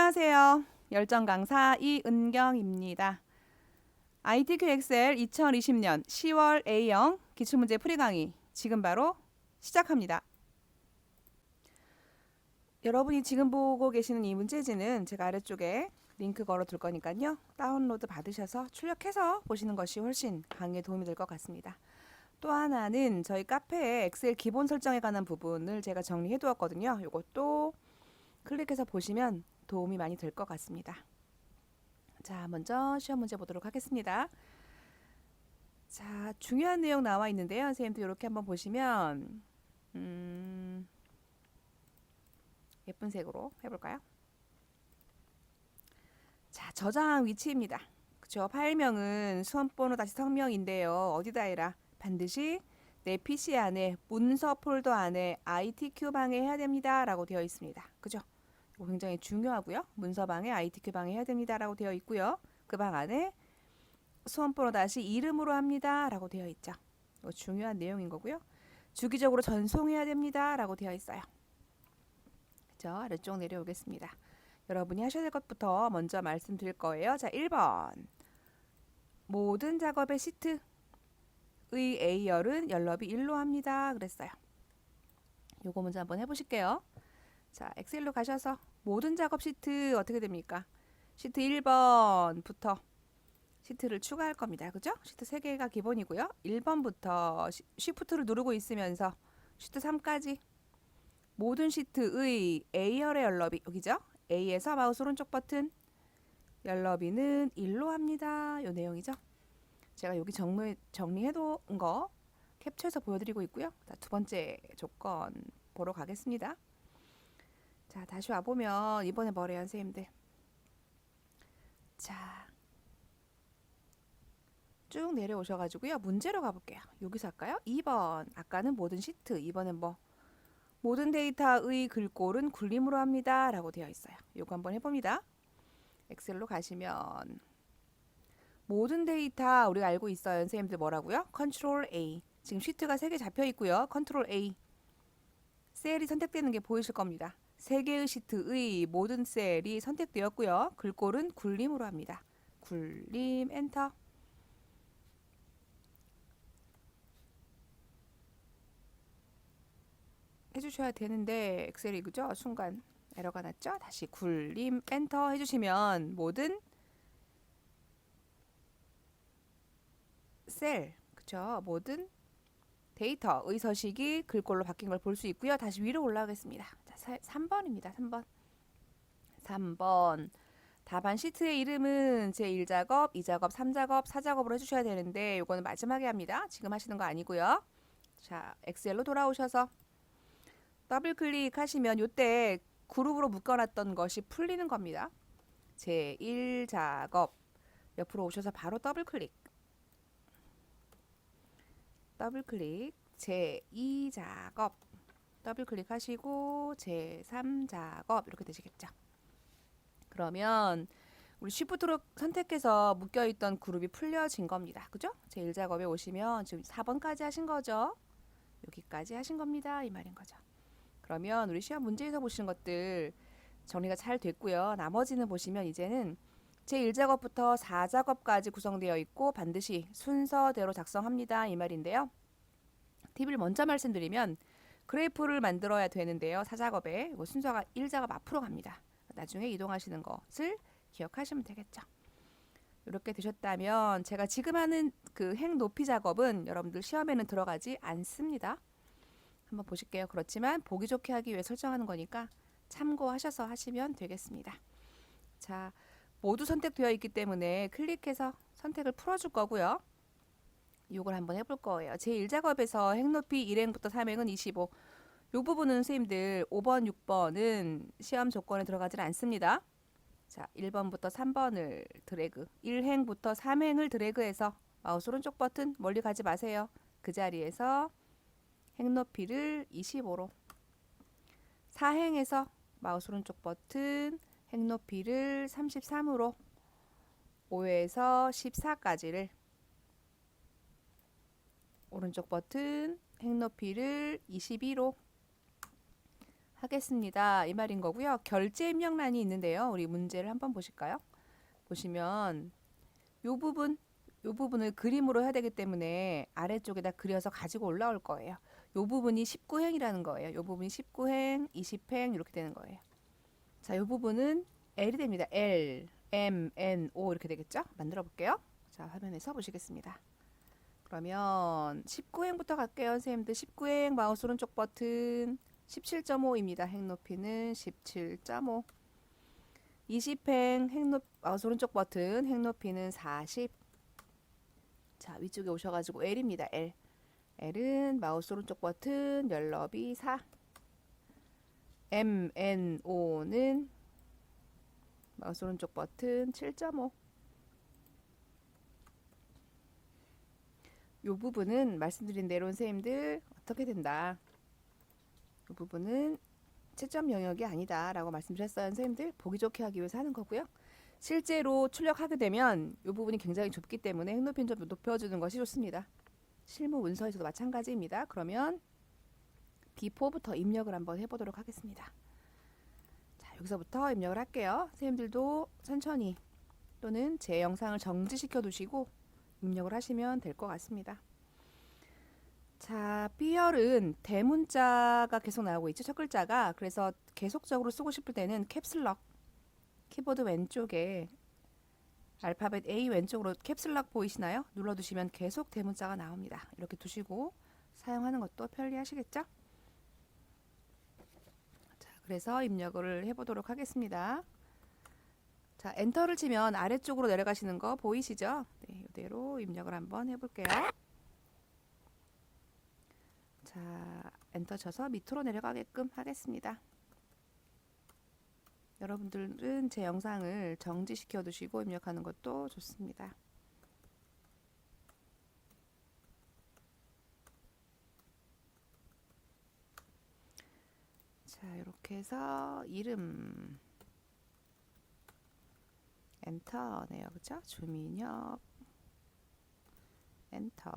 안녕하세요. 열정 강사 이은경입니다. ITQ 엑셀 2020년 10월 A형 기출문제 풀이 강의 지금 바로 시작합니다. 여러분이 지금 보고 계시는 이 문제지는 제가 아래쪽에 링크 걸어 둘 거니까요. 다운로드 받으셔서 출력해서 보시는 것이 훨씬 강의에 도움이 될 것 같습니다. 또 하나는 저희 카페에 엑셀 기본 설정에 관한 부분을 제가 정리해 두었거든요. 이것도 클릭해서 보시면 도움이 많이 될 것 같습니다. 자, 먼저 시험 문제 보도록 하겠습니다. 자, 중요한 내용 나와 있는데요. 선생님도 이렇게 한번 보시면 예쁜 색으로 해볼까요? 자, 저장 위치입니다. 그쵸? 파일명은 수험번호 다시 성명인데요. 어디다 해라? 반드시 내 PC 안에 문서 폴더 안에 ITQ 방에 해야 됩니다. 라고 되어 있습니다. 그죠? 이거 굉장히 중요하고요. 문서방에 ITQ 방에 해야 됩니다. 라고 되어 있고요. 그 방 안에 수험번호 다시 이름으로 합니다. 라고 되어 있죠. 이거 중요한 내용인 거고요. 주기적으로 전송해야 됩니다. 라고 되어 있어요. 그죠? 아래쪽 내려오겠습니다. 여러분이 하셔야 될 것부터 먼저 말씀드릴 거예요. 자, 1번. 모든 작업의 시트의 A열은 연럽이 1로 합니다. 그랬어요. 요거 먼저 한번 해보실게요. 자, 엑셀로 가셔서 모든 작업 시트 어떻게 됩니까? 시트 1번부터 시트를 추가할 겁니다. 그죠? 시트 3개가 기본이고요. 1번부터 쉬프트를 누르고 있으면서 시트 3까지 모든 시트의 A열의 연럽이 여기죠? A에서 마우스 오른쪽 버튼 연럽이는 1로 합니다. 요 내용이죠. 제가 여기 정리해둔 거 캡처해서 보여드리고 있고요. 자, 두 번째 조건 보러 가겠습니다. 자, 다시 와보면 이번에 뭐래요, 선생님들? 자, 쭉 내려오셔가지고요. 문제로 가볼게요. 여기서 할까요? 2번. 아까는 모든 시트. 이번엔 뭐? 모든 데이터의 글꼴은 굴림으로 합니다. 라고 되어 있어요. 요거 한번 해봅니다. 엑셀로 가시면 모든 데이터 우리가 알고 있어요. 선생님들 뭐라고요? 컨트롤 A. 지금 시트가 3개 잡혀 있고요. 컨트롤 A. 셀이 선택되는 게 보이실 겁니다. 3개의 시트의 모든 셀이 선택되었고요. 글꼴은 굴림으로 합니다. 굴림 엔터. 해주셔야 되는데 엑셀이 그죠? 순간 에러가 났죠? 다시 굴림 엔터 해주시면 모든 셀, 그죠? 모든 데이터의 서식이 글꼴로 바뀐 걸 볼 수 있고요. 다시 위로 올라가겠습니다. 자, 3번입니다. 3번. 3번. 답안 시트의 이름은 제1작업, 2작업, 3작업, 4작업으로 해주셔야 되는데 이거는 마지막에 합니다. 지금 하시는 거 아니고요. 자, 엑셀로 돌아오셔서 더블 클릭하시면 이때 그룹으로 묶어놨던 것이 풀리는 겁니다. 제1작업 옆으로 오셔서 바로 더블 클릭 제2작업 더블 클릭하시고 제3작업 이렇게 되시겠죠. 그러면 우리 쉬프트로 선택해서 묶여있던 그룹이 풀려진 겁니다. 그죠? 제1작업에 오시면 지금 4번까지 하신 거죠. 여기까지 하신 겁니다. 이 말인 거죠. 그러면 우리 시험 문제에서 보시는 것들 정리가 잘 됐고요. 나머지는 보시면 이제는 제1작업부터 4작업까지 구성되어 있고 반드시 순서대로 작성합니다. 이 말인데요. 팁을 먼저 말씀드리면 그래프를 만들어야 되는데요. 4작업에 순서가 1작업 앞으로 갑니다. 나중에 이동하시는 것을 기억하시면 되겠죠. 이렇게 되셨다면 제가 지금 하는 그 행 높이 작업은 여러분들 시험에는 들어가지 않습니다. 한번 보실게요. 그렇지만 보기 좋게 하기 위해 설정하는 거니까 참고하셔서 하시면 되겠습니다. 자, 모두 선택되어 있기 때문에 클릭해서 선택을 풀어줄 거고요. 이걸 한번 해볼 거예요. 제1작업에서 행높이 1행부터 3행은 25. 이 부분은 선생님들 5번, 6번은 시험 조건에 들어가지 않습니다. 자, 1번부터 3번을 드래그, 1행부터 3행을 드래그해서 마우스 오른쪽 버튼 멀리 가지 마세요. 그 자리에서 행높이를 25로 4행에서 마우스 오른쪽 버튼 행높이를 33으로 5에서 14까지를 오른쪽 버튼 행높이를 22로 하겠습니다. 이 말인 거고요. 결제 입력란이 있는데요. 우리 문제를 한번 보실까요? 보시면 요 부분을 그림으로 해야 되기 때문에 아래쪽에다 그려서 가지고 올라올 거예요. 요 부분이 19행이라는 거예요. 요 부분이 19행, 20행 이렇게 되는 거예요. 자, 요 부분은 L이 됩니다. L, M, N, O 이렇게 되겠죠? 만들어 볼게요. 자, 화면에서 보시겠습니다. 그러면 19행부터 갈게요. 선생님들 19행 마우스 오른쪽 버튼 17.5입니다. 행 높이는 17.5. 20행 마우스 오른쪽 버튼 행 높이는 40. 자, 위쪽에 오셔가지고 L입니다. L. L은 마우스 오른쪽 버튼 열너비 4. M, N, O는 마우스 오른쪽 버튼 7.5. 이 부분은 말씀드린 대로 선생님들 어떻게 된다. 이 부분은 채점 영역이 아니다 라고 말씀드렸어요. 선생님들 보기 좋게 하기 위해서 하는 거고요. 실제로 출력하게 되면 이 부분이 굉장히 좁기 때문에 행높이는 좀 높여주는 것이 좋습니다. 실무 문서에서도 마찬가지입니다. 그러면 B4부터 입력을 한번 해보도록 하겠습니다. 자, 여기서부터 입력을 할게요. 선생님들도 천천히 또는 제 영상을 정지시켜 두시고 입력을 하시면 될 것 같습니다. 자, B열은 대문자가 계속 나오고 있죠. 첫 글자가. 그래서 계속적으로 쓰고 싶을 때는 캡슬럭 키보드 왼쪽에 알파벳 A 왼쪽으로 캡슬럭 보이시나요? 눌러두시면 계속 대문자가 나옵니다. 이렇게 두시고 사용하는 것도 편리하시겠죠? 자, 그래서 입력을 해보도록 하겠습니다. 자, 엔터를 치면 아래쪽으로 내려가시는 거 보이시죠? 네, 이대로 입력을 한번 해볼게요. 자, 엔터 쳐서 밑으로 내려가게끔 하겠습니다. 여러분들은 제 영상을 정지시켜 두시고 입력하는 것도 좋습니다. 자, 이렇게 해서 이름 엔터네요. 그죠? 주민혁 엔터.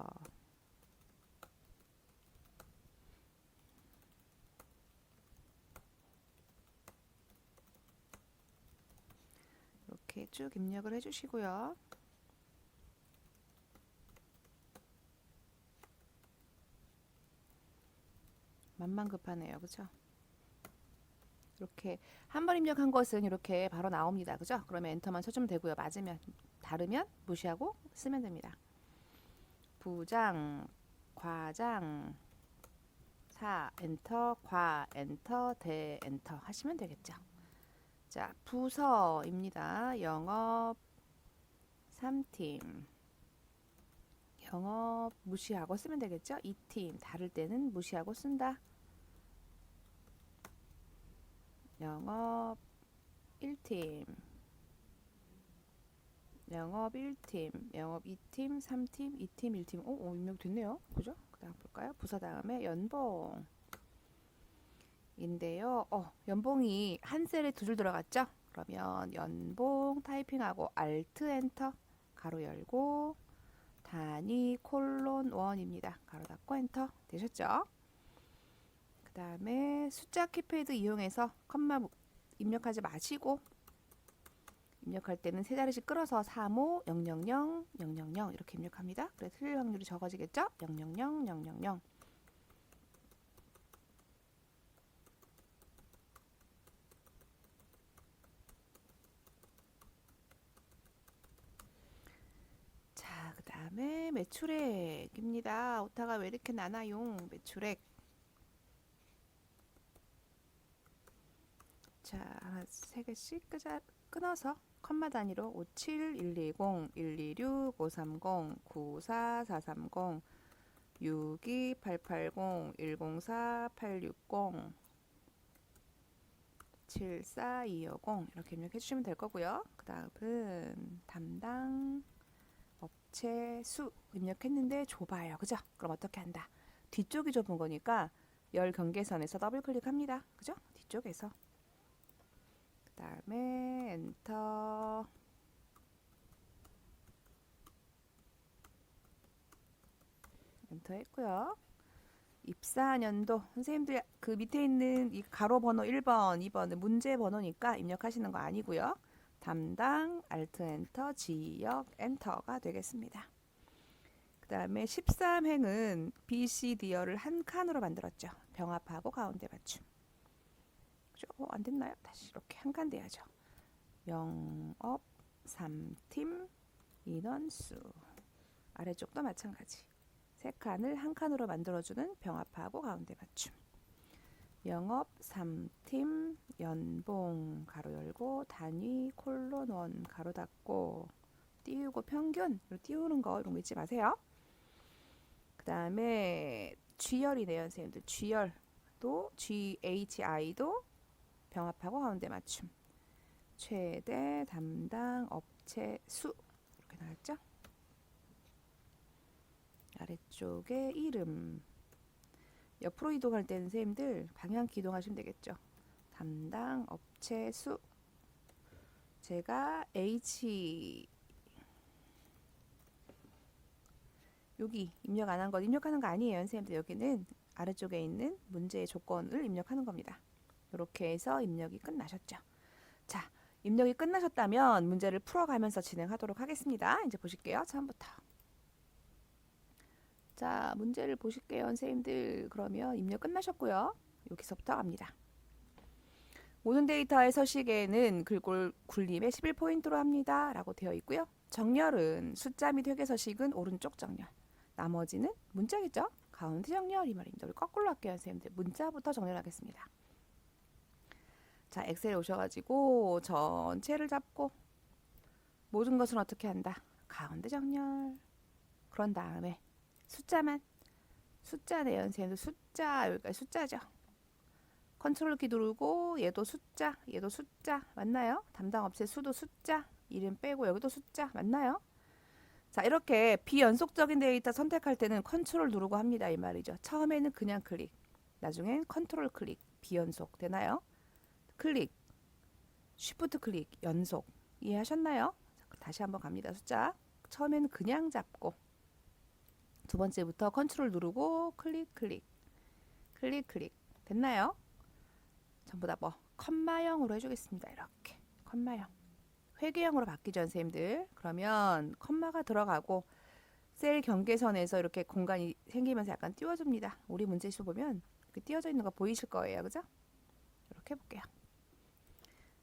이렇게 쭉 입력을 해주시고요. 만만급하네요. 그죠? 이렇게 한 번 입력한 것은 이렇게 바로 나옵니다. 그죠? 그러면 엔터만 쳐주면 되고요. 맞으면 다르면 무시하고 쓰면 됩니다. 부장, 과장, 사 엔터, 과 엔터, 대 엔터 하시면 되겠죠. 자, 부서입니다. 영업 3팀. 영업 무시하고 쓰면 되겠죠. 2팀 다를 때는 무시하고 쓴다. 영업 1팀, 영업 1팀, 영업 2팀, 3팀, 2팀, 1팀. 오, 입력 됐네요. 그죠? 그 다음 볼까요? 부서 다음에 연봉 인데요. 연봉이 한 셀에 두 줄 들어갔죠? 그러면 연봉 타이핑하고 Alt 엔터 가로 열고 단위 콜론 1입니다. 가로 닫고 엔터 되셨죠? 그 다음에 숫자 키패드 이용해서 컴마 입력하지 마시고 입력할 때는 세 자리씩 끌어서 35, 000, 000 이렇게 입력합니다. 그래서 틀릴 확률이 적어지겠죠? 000, 000. 자, 그 다음에 매출액입니다. 오타가 왜 이렇게 나나요? 매출액. 자, 하나, 세 개씩 끊어서 컴마 단위로 57, 120, 126, 530, 94, 430, 62, 880, 104, 860, 74, 250 이렇게 입력해 주시면 될 거고요. 그 다음은 담당 업체 수 입력했는데 좁아요. 그죠? 그럼 어떻게 한다? 뒤쪽이 좁은 거니까 열 경계선에서 더블 클릭합니다. 그죠? 뒤쪽에서. 그 다음에 엔터. 엔터 했고요. 입사년도 선생님들 그 밑에 있는 이 가로 번호 1번, 2번은 문제 번호니까 입력하시는 거 아니고요. 담당 Alt 엔터, 지역 엔터가 되겠습니다. 그 다음에 13행은 BCD열을 한 칸으로 만들었죠. 병합하고 가운데 맞춤. 그죠? 안 됐나요? 다시 이렇게 한 칸 돼야죠. 영업 3팀 인원수. 아래쪽도 마찬가지. 세 칸을 한 칸으로 만들어주는 병합하고 가운데 맞춤. 영업 3팀 연봉 가로 열고 단위 콜론 원 가로 닫고 띄우고 평균 띄우는 거 이런 거 잊지 마세요. 그 다음에 G열이네요 선생님들. G열도 GHI도 병합하고 가운데 맞춤. 최대 담당 업체 수 이렇게 나왔죠. 아래쪽에 이름. 옆으로 이동할 때는 선생님들 방향키 이동하시면 되겠죠. 담당 업체 수. 제가 H 여기 입력 안 한 거 입력하는 거 아니에요. 선생님들 여기는 아래쪽에 있는 문제의 조건을 입력하는 겁니다. 이렇게 해서 입력이 끝나셨죠. 자, 입력이 끝나셨다면 문제를 풀어가면서 진행하도록 하겠습니다. 이제 보실게요. 처음부터. 자, 문제를 보실게요. 선생님들 그러면 입력 끝나셨고요. 여기서부터 갑니다. 모든 데이터의 서식에는 글꼴 굴림에 11포인트로 합니다. 라고 되어 있고요. 정렬은 숫자 및 회계 서식은 오른쪽 정렬. 나머지는 문자겠죠? 가운데 정렬 이 말입니다. 우리 거꾸로 할게요. 선생님들. 문자부터 정렬하겠습니다. 자, 엑셀에 오셔가지고 전체를 잡고 모든 것은 어떻게 한다? 가운데 정렬. 그런 다음에 숫자만. 숫자네요. 선생님들 숫자 여기까지 숫자죠. 컨트롤 키 누르고 얘도 숫자, 얘도 숫자 맞나요? 담당 업체 수도 숫자, 이름 빼고 여기도 숫자 맞나요? 자, 이렇게 비연속적인 데이터 선택할 때는 컨트롤 누르고 합니다. 이 말이죠. 처음에는 그냥 클릭, 나중엔 컨트롤 클릭, 비연속 되나요? 클릭, 쉬프트 클릭, 연속 이해하셨나요? 다시 한번 갑니다. 숫자 처음에는 그냥 잡고 두 번째부터 컨트롤 누르고 클릭 클릭 클릭 클릭 됐나요? 전부 다 뭐 컴마형으로 해주겠습니다. 이렇게 컴마형 회계형으로 바뀌죠 선생님들. 그러면 컴마가 들어가고 셀 경계선에서 이렇게 공간이 생기면서 약간 띄워줍니다. 우리 문제수 보면 이렇게 띄워져 있는 거 보이실 거예요. 그죠? 이렇게 해볼게요.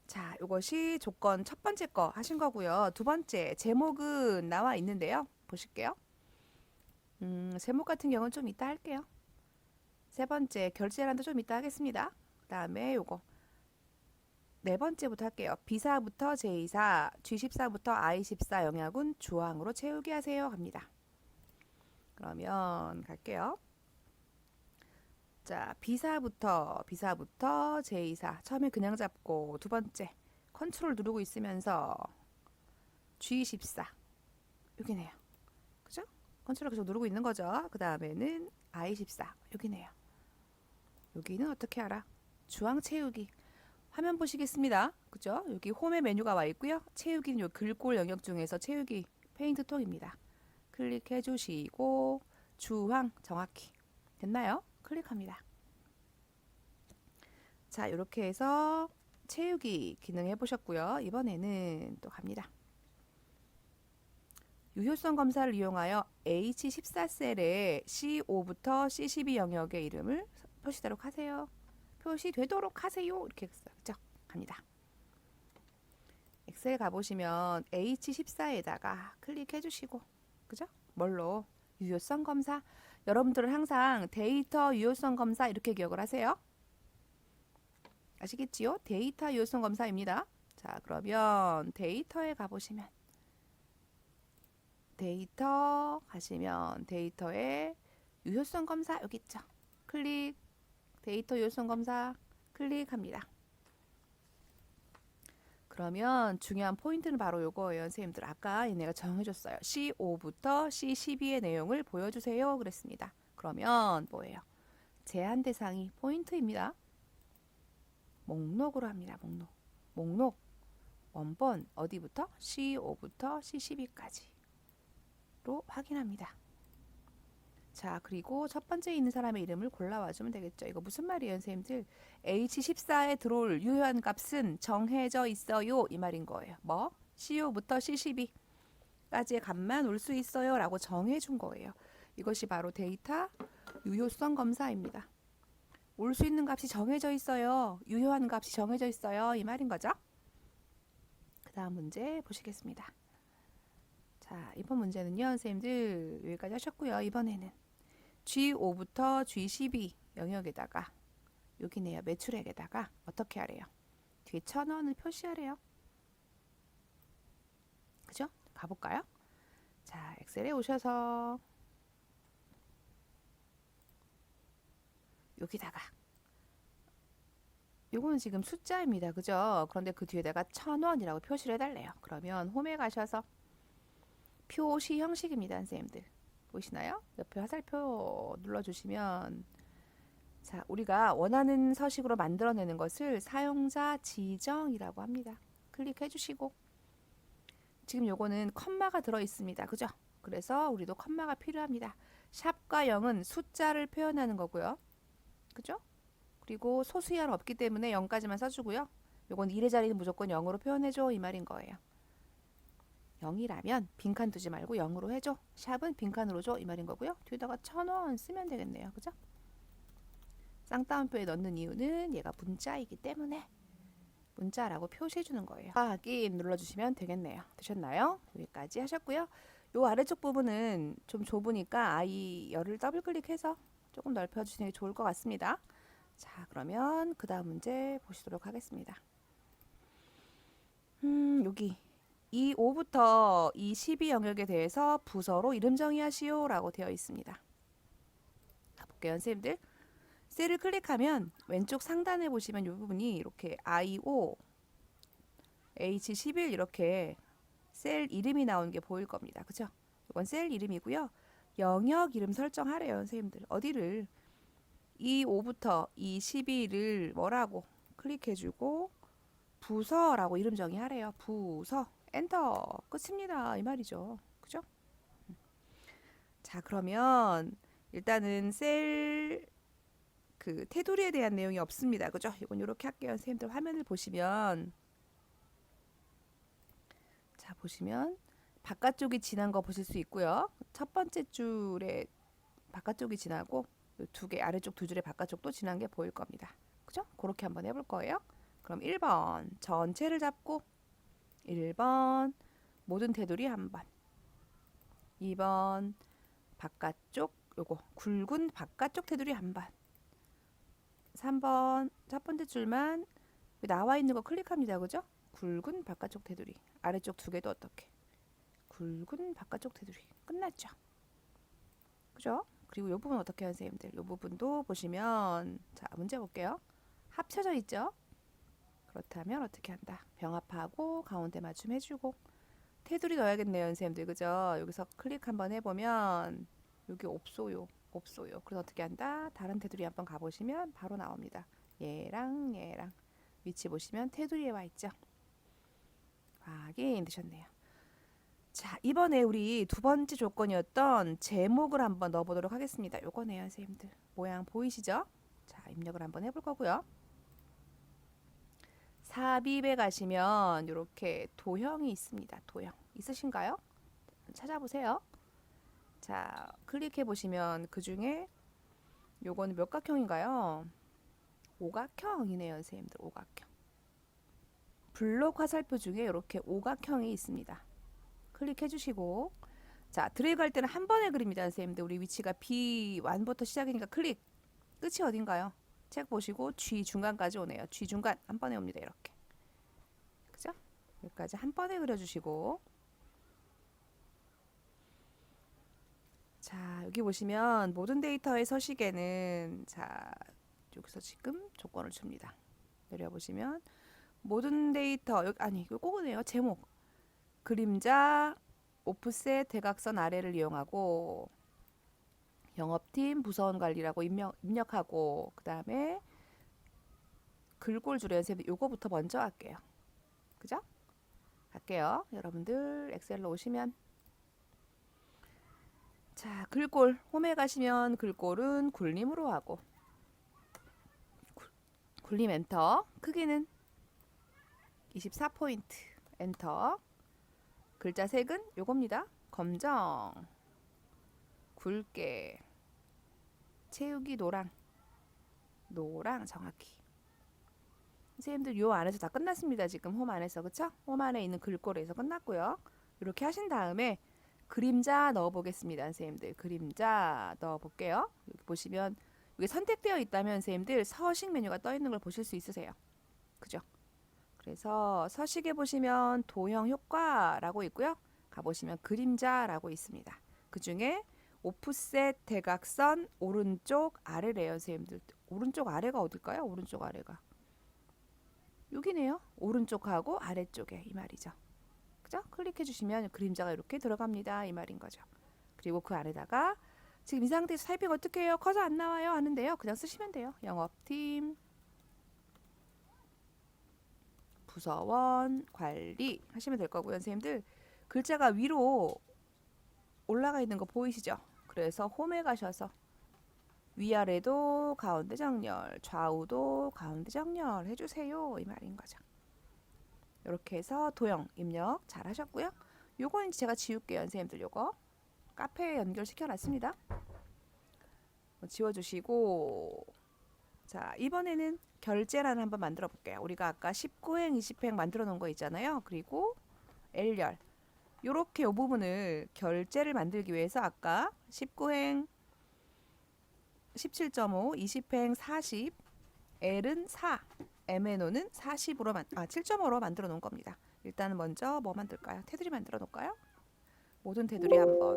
자, 이것이 조건 첫 번째 거 하신 거고요. 두 번째 제목은 나와 있는데요. 보실게요. 제목 같은 경우는 좀 이따 할게요. 세 번째 결제란도 좀 이따 하겠습니다. 그 다음에 요거 네 번째부터 할게요. B사부터 J사, G14부터 I14 영역은 주황으로 채우게 하세요. 갑니다. 그러면 갈게요. 자, B사부터 J사 처음에 그냥 잡고 두 번째 컨트롤 누르고 있으면서 G14 여기네요. 그죠? 컨트롤 계속 누르고 있는 거죠. 그 다음에는 I14 여기네요. 여기는 어떻게 알아? 주황 채우기. 화면 보시겠습니다. 그죠? 여기 홈의 메뉴가 와 있고요. 채우기는 요 글꼴 영역 중에서 채우기 페인트 톡입니다. 클릭해 주시고 주황 정확히 됐나요? 클릭합니다. 자, 이렇게 해서 채우기 기능 해보셨고요. 이번에는 또 갑니다. 유효성 검사를 이용하여 H14셀에 C5부터 C12 영역의 이름을 표시되도록 하세요. 표시되도록 하세요. 이렇게 했어요. 그죠? 갑니다. 엑셀 가보시면 H14에다가 클릭해 주시고 그죠? 뭘로? 유효성 검사. 여러분들은 항상 데이터 유효성 검사 이렇게 기억을 하세요. 아시겠지요? 데이터 유효성 검사입니다. 자, 그러면 데이터에 가보시면 데이터 가시면 데이터에 유효성 검사 여기 있죠. 클릭 데이터 유효성 검사 클릭합니다. 그러면 중요한 포인트는 바로 요거예요. 선생님들 아까 얘네가 정해줬어요. C5부터 C12의 내용을 보여주세요. 그랬습니다. 그러면 뭐예요? 제한 대상이 포인트입니다. 목록으로 합니다. 목록 원본 어디부터? C5부터 C12까지로 확인합니다. 자, 그리고 첫 번째 있는 사람의 이름을 골라와주면 되겠죠. 이거 무슨 말이에요, 선생님들? H14에 들어올 유효한 값은 정해져 있어요. 이 말인 거예요. 뭐? CO부터 C12까지의 값만 올 수 있어요. 라고 정해준 거예요. 이것이 바로 데이터 유효성 검사입니다. 올 수 있는 값이 정해져 있어요. 유효한 값이 정해져 있어요. 이 말인 거죠. 그 다음 문제 보시겠습니다. 자, 이번 문제는요, 선생님들 여기까지 하셨고요. 이번에는 G5부터 G12 영역에다가 여기네요. 매출액에다가 어떻게 하래요? 뒤에 1,000원을 표시하래요. 그죠? 가볼까요? 자, 엑셀에 오셔서 여기다가 요거는 지금 숫자입니다. 그죠? 그런데 그 뒤에다가 1,000원이라고 표시를 해달래요. 그러면 홈에 가셔서 표시 형식입니다. 선생님들 보이시나요? 옆에 화살표 눌러주시면 자, 우리가 원하는 서식으로 만들어내는 것을 사용자 지정이라고 합니다. 클릭해 주시고 지금 요거는 컴마가 들어 있습니다. 그죠? 그래서 우리도 컴마가 필요합니다. 샵과 0은 숫자를 표현하는 거고요. 그죠? 그리고 소수의한 없기 때문에 0까지만 써주고요. 요건 1의 자리는 무조건 0으로 표현해줘 이 말인 거예요. 0이라면 빈칸 두지 말고 0으로 해줘. 샵은 빈칸으로 줘 이 말인 거고요. 뒤에다가 1,000원 쓰면 되겠네요. 그죠? 쌍따옴표에 넣는 이유는 얘가 문자이기 때문에 문자라고 표시해 주는 거예요. 확인 눌러주시면 되겠네요. 되셨나요? 여기까지 하셨고요. 요 아래쪽 부분은 좀 좁으니까 아이 열을 더블 클릭해서 조금 넓혀주시는 게 좋을 것 같습니다. 자, 그러면 그 다음 문제 보시도록 하겠습니다. 여기 이 5부터 이 12 영역에 대해서 부서로 이름 정의하시오 라고 되어 있습니다. 볼게요, 선생님들. 셀을 클릭하면 왼쪽 상단에 보시면 이 부분이 이렇게 I5, H11 이렇게 셀 이름이 나오는 게 보일 겁니다. 그죠? 이건 셀 이름이고요. 영역 이름 설정하래요, 선생님들. 어디를 이 5부터 이 12를 뭐라고 클릭해주고 부서라고 이름 정의하래요. 부서 엔터 끝입니다. 이 말이죠. 그죠? 자, 그러면 일단은 셀 그 테두리에 대한 내용이 없습니다. 그죠? 이건 이렇게 할게요. 선생님들 화면을 보시면 자, 보시면 바깥쪽이 지난 거 보실 수 있고요. 첫 번째 줄에 바깥쪽이 지나고 두 개 아래쪽 두 줄의 바깥쪽도 지난 게 보일 겁니다. 그죠? 그렇게 한번 해볼 거예요. 그럼 1번 전체를 잡고 1번 모든 테두리 한 번 2번 바깥쪽 요거 굵은 바깥쪽 테두리 한 번 3번 첫 번째 줄만 나와 있는 거 클릭합니다. 그죠? 굵은 바깥쪽 테두리 아래쪽 두 개도 어떻게 굵은 바깥쪽 테두리 끝났죠? 그죠? 그리고 이 부분 어떻게 해요, 선생님들? 이 부분도 보시면 자, 문제 볼게요. 합쳐져 있죠? 그렇다면 어떻게 한다? 병합하고 가운데 맞춤 해주고 테두리 넣어야겠네요, 선생님들. 그죠? 여기서 클릭 한번 해보면 여기 없어요. 없어요. 그래서 어떻게 한다? 다른 테두리 한번 가보시면 바로 나옵니다. 얘랑 얘랑 위치 보시면 테두리에 와 있죠? 확인 되셨네요. 자, 이번에 우리 두 번째 조건이었던 제목을 한번 넣어보도록 하겠습니다. 요거네요, 선생님들. 모양 보이시죠? 자, 입력을 한번 해볼 거고요. 삽입에 가시면 이렇게 도형이 있습니다. 도형 있으신가요? 찾아보세요. 자, 클릭해 보시면 그 중에 요거는 몇 각형인가요? 오각형이네요, 선생님들. 오각형. 블록 화살표 중에 이렇게 오각형이 있습니다. 클릭해 주시고 자, 드래그 할 때는 한 번에 그립니다, 선생님들. 우리 위치가 B1부터 시작이니까 클릭. 끝이 어딘가요? 책 보시고 G 중간까지 오네요. G 중간 한 번에 옵니다. 이렇게. 그죠? 여기까지 한 번에 그려주시고 자, 여기 보시면 모든 데이터의 서식에는 자, 여기서 지금 조건을 줍니다. 내려보시면 모든 데이터 여기 아니 이거 꼭이네요. 제목 그림자 오프셋 대각선 아래를 이용하고 영업팀 부서원 관리라고 입력하고 그 다음에 글꼴 줄에 연습 요거부터 먼저 할게요. 그죠? 갈게요. 여러분들 엑셀로 오시면 자, 글꼴 홈에 가시면 글꼴은 굴림으로 하고 굴림 엔터. 크기는 24포인트 엔터. 글자 색은 요겁니다. 검정, 굵게, 채우기 노랑, 노랑 정확히. 선생님들 요 안에서 다 끝났습니다. 지금 홈 안에서 그쵸? 홈 안에 있는 글꼴에서 끝났고요. 이렇게 하신 다음에 그림자 넣어 보겠습니다. 선생님들 그림자 넣어 볼게요. 여기 보시면 이게 선택되어 있다면 선생님들 서식 메뉴가 떠 있는 걸 보실 수 있으세요. 그죠? 그래서 서식에 보시면 도형 효과라고 있고요. 가보시면 그림자라고 있습니다. 그 중에 오프셋 대각선 오른쪽 아래래요. 선생님들 오른쪽 아래가 어딜까요? 오른쪽 아래가 여기네요. 오른쪽하고 아래쪽에 이 말이죠. 그죠? 클릭해 주시면 그림자가 이렇게 들어갑니다. 이 말인 거죠. 그리고 그 아래다가 지금 이 상태에서 타이핑 어떻게 해요? 커서 안 나와요 하는데요. 그냥 쓰시면 돼요. 영업팀 부서원 관리 하시면 될 거고요. 선생님들 글자가 위로 올라가 있는 거 보이시죠? 그래서 홈에 가셔서 위아래도 가운데 정렬, 좌우도 가운데 정렬 해주세요. 이 말인 거죠. 이렇게 해서 도형 입력 잘 하셨고요. 요거는 제가 지울게요. 선생님들 요거 카페에 연결시켜 놨습니다. 지워주시고 자 이번에는 결제란을 한번 만들어 볼게요. 우리가 아까 19행, 20행 만들어 놓은 거 있잖아요. 그리고 L열 요렇게 요 부분을 결제를 만들기 위해서 아까 19행 17.5, 20행 40, L은 4, MNO는 40으로 7.5로 만들어 놓은 겁니다. 일단은 먼저 뭐 만들까요? 테두리 만들어 놓을까요? 모든 테두리 한번.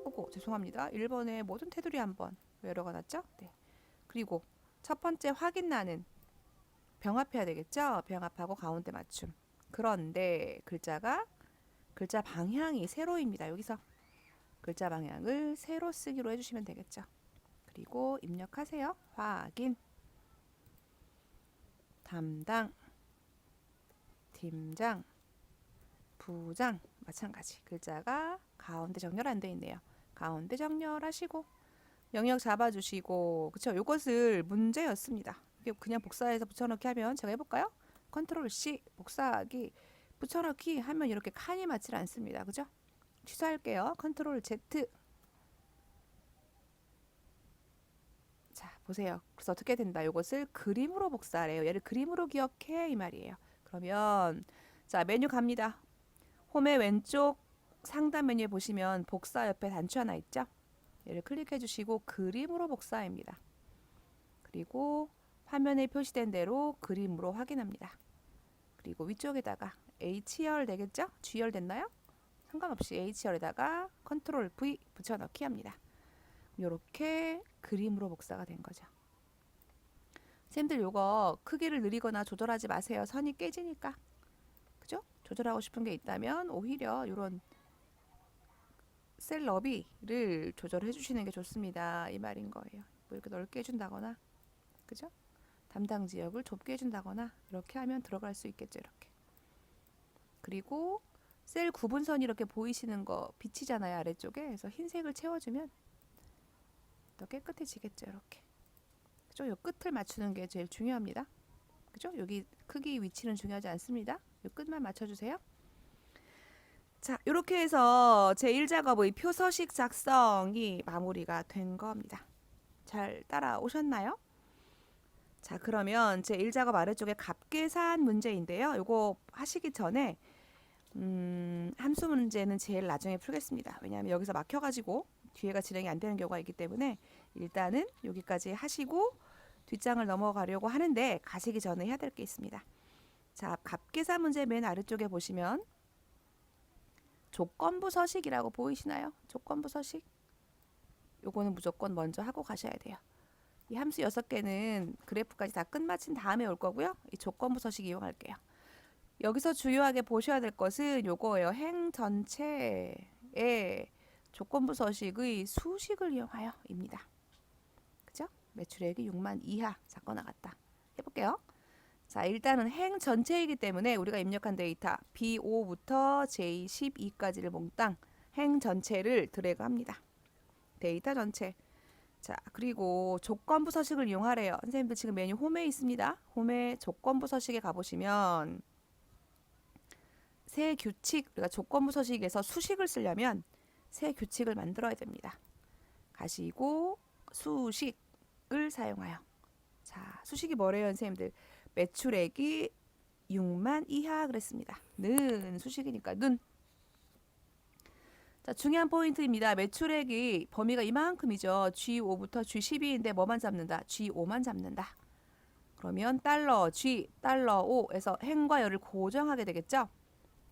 오고 죄송합니다. 1번에 모든 테두리 한번. 에러가 났죠? 네. 그리고 첫 번째 확인란은 병합해야 되겠죠? 병합하고 가운데 맞춤. 그런데 글자 방향이 세로입니다. 여기서 글자 방향을 세로 쓰기로 해주시면 되겠죠. 그리고 입력하세요. 확인 담당 팀장 부장 마찬가지 글자가 가운데 정렬 안 돼 있네요. 가운데 정렬하시고 영역 잡아주시고 그쵸? 요것을 문제였습니다. 이게 그냥 복사해서 붙여넣기 하면 제가 해볼까요? 컨트롤 C 복사하기 붙여넣기 하면 이렇게 칸이 맞질 않습니다. 그죠? 취소할게요. 컨트롤 Z 자 보세요. 그래서 어떻게 된다. 요것을 그림으로 복사하래요. 얘를 그림으로 기억해 이 말이에요. 그러면 자 메뉴 갑니다. 홈의 왼쪽 상단 메뉴에 보시면 복사 옆에 단추 하나 있죠. 얘를 클릭해 주시고 그림으로 복사입니다. 그리고 화면에 표시된 대로 그림으로 확인합니다. 그리고 위쪽에다가 H열 되겠죠? G열 됐나요? 상관없이 H열에다가 컨트롤 V 붙여넣기 합니다. 이렇게 그림으로 복사가 된 거죠. 쌤들 요거 크기를 느리거나 조절하지 마세요. 선이 깨지니까. 그죠? 조절하고 싶은 게 있다면 오히려 이런 셀 너비를 조절해 주시는 게 좋습니다. 이 말인 거예요. 뭐 이렇게 넓게 해준다거나 그죠? 담당 지역을 좁게 해준다거나 이렇게 하면 들어갈 수 있겠죠. 이렇게. 그리고 셀 구분선이 이렇게 보이시는 거 비치잖아요. 아래쪽에. 그래서 흰색을 채워주면 더 깨끗해지겠죠. 이렇게. 그죠? 요 끝을 맞추는 게 제일 중요합니다. 그죠? 여기 크기 위치는 중요하지 않습니다. 요 끝만 맞춰주세요. 자, 이렇게 해서 제1작업의 표서식 작성이 마무리가 된 겁니다. 잘 따라오셨나요? 자, 그러면 제1작업 아래쪽에 값계산 문제인데요. 요거 하시기 전에 함수 문제는 제일 나중에 풀겠습니다. 왜냐하면 여기서 막혀가지고 뒤에가 진행이 안 되는 경우가 있기 때문에 일단은 여기까지 하시고 뒷장을 넘어가려고 하는데 가시기 전에 해야 될 게 있습니다. 자, 값계산 문제 맨 아래쪽에 보시면 조건부 서식이라고 보이시나요? 조건부 서식. 요거는 무조건 먼저 하고 가셔야 돼요. 이 함수 6개는 그래프까지 다 끝마친 다음에 올 거고요. 이 조건부 서식 이용할게요. 여기서 주요하게 보셔야 될 것은 요거예요. 행 전체의 조건부 서식의 수식을 이용하여 입니다. 그죠? 매출액이 6만 이하 작거 나갔다. 해볼게요. 자, 일단은 행 전체이기 때문에 우리가 입력한 데이터 B5부터 J12까지를 몽땅 행 전체를 드래그 합니다. 데이터 전체. 자, 그리고 조건부 서식을 이용하래요. 선생님들 지금 메뉴 홈에 있습니다. 홈에 조건부 서식에 가보시면 새 규칙, 우리가 조건부 서식에서 수식을 쓰려면 새 규칙을 만들어야 됩니다. 가시고 수식을 사용하여. 자, 수식이 뭐래요, 선생님들? 매출액이 6만 이하 그랬습니다. 는 수식이니까 는. 자, 중요한 포인트입니다. 매출액이 범위가 이만큼이죠. G5부터 G12인데 뭐만 잡는다? G5만 잡는다. 그러면 달러 G, 달러 5에서 행과 열을 고정하게 되겠죠?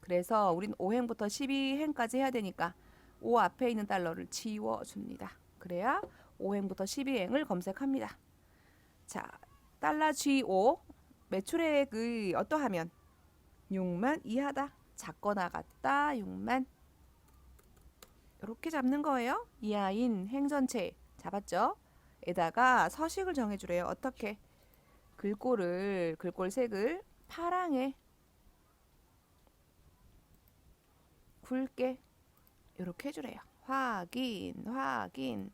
그래서 우린 5행부터 12행까지 해야 되니까 5 앞에 있는 달러를 지워줍니다. 그래야 5행부터 12행을 검색합니다. 자, 달러 G5 매출액의 어떠하면 6만 이하다. 작거나 같다. 6만. 이렇게 잡는 거예요. 이하인 행 전체 잡았죠? 에다가 서식을 정해주래요. 어떻게? 글꼴 색을 파랑에 굵게 이렇게 해주래요. 확인.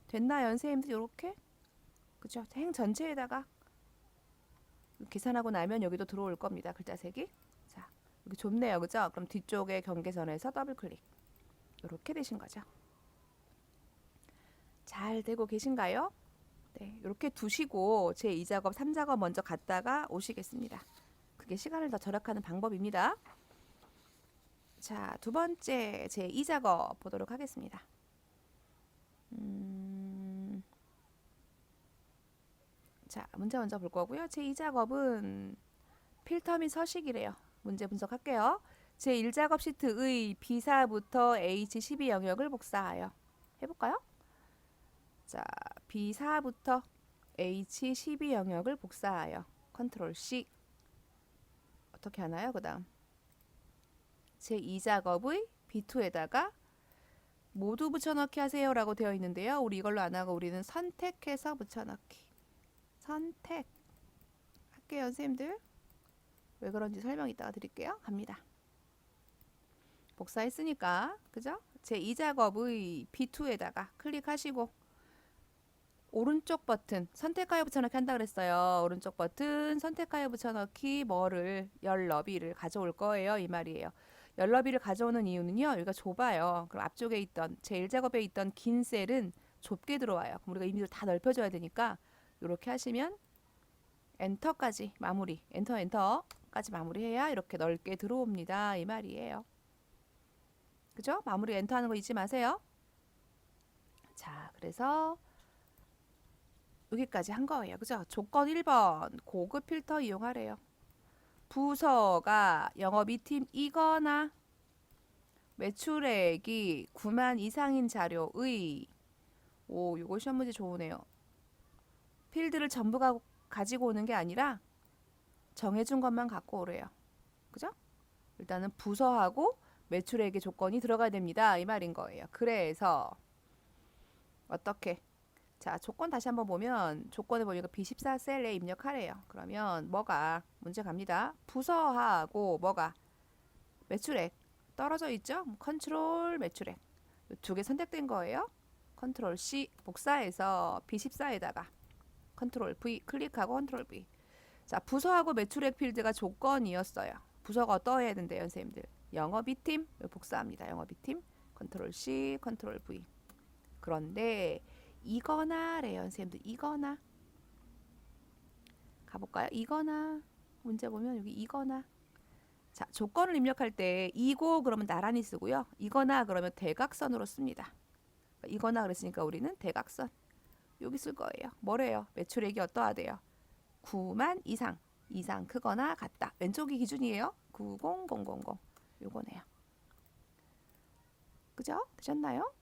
됐나요, 선생님들? 이렇게? 그죠? 행 전체에다가 계산하고 나면 여기도 들어올 겁니다. 글자색이. 자, 여기 좁네요. 그죠? 그럼 뒤쪽에 경계선에서 더블 클릭. 이렇게 되신 거죠. 잘 되고 계신가요? 네, 이렇게 두시고 제 2작업, 3작업 먼저 갔다가 오시겠습니다. 그게 시간을 더 절약하는 방법입니다. 자, 두 번째 제 2작업 보도록 하겠습니다. 자, 문제 먼저 볼 거고요. 제 2작업은 필터 및 서식이래요. 문제 분석할게요. 제 1작업 시트의 B4부터 H12 영역을 복사하여 해볼까요? 자, B4부터 H12 영역을 복사하여 컨트롤 C. 어떻게 하나요? 그 다음 제 2작업의 B2에다가 모두 붙여넣기 하세요 라고 되어 있는데요. 우리 이걸로 안 하고 우리는 선택해서 붙여넣기. 선택 할게요, 선생님들. 왜 그런지 설명 이따가 드릴게요. 갑니다. 복사했으니까, 그죠? 제 2작업의 B2에다가 클릭하시고 오른쪽 버튼 선택하여 붙여넣기 한다 그랬어요. 오른쪽 버튼 선택하여 붙여넣기 뭐를 열 너비를 가져올 거예요. 이 말이에요. 열 너비를 가져오는 이유는요. 여기가 좁아요. 그럼 앞쪽에 있던 제 1작업에 있던 긴 셀은 좁게 들어와요. 그럼 우리가 이미지를 다 넓혀줘야 되니까 이렇게 하시면 엔터까지 마무리, 엔터까지 마무리해야 이렇게 넓게 들어옵니다. 이 말이에요. 그죠? 마무리 엔터하는 거 잊지 마세요. 자, 그래서 여기까지 한 거예요. 그죠? 조건 1번 고급 필터 이용하래요. 부서가 영업 2팀이거나 매출액이 9만 이상인 자료의 요거 시험 문제 좋으네요. 필드를 전부 가지고 오는 게 아니라 정해준 것만 갖고 오래요. 그죠? 일단은 부서하고 매출액의 조건이 들어가야 됩니다. 이 말인 거예요. 그래서 어떻게? 자, 조건 다시 한번 보면 조건에 보니까 B14셀에 입력하래요. 그러면 뭐가 문제 갑니다. 부서하고 뭐가 매출액 떨어져 있죠? 컨트롤 매출액 두 개 선택된 거예요. 컨트롤 C 복사해서 B14에다가 컨트롤 V 클릭하고 컨트롤 V. 자, 부서하고 매출액 필드가 조건이었어요. 부서가 어떠해야 된대요, 선생님들? 영업 2팀 복사합니다. 영업 2팀 컨트롤 C 컨트롤 V. 그런데 이거나 래요, 선생님들. 이거나 가볼까요? 이거나 문제 보면 여기 이거나. 자, 조건을 입력할 때 이고 그러면 나란히 쓰고요. 이거나 그러면 대각선으로 씁니다. 이거나 그랬으니까 우리는 대각선 여기 쓸 거예요. 뭐래요? 매출액이 어떠하대요? 9만 이상 크거나 같다. 왼쪽이 기준이에요. 90000 요거네요. 그죠? 되셨나요?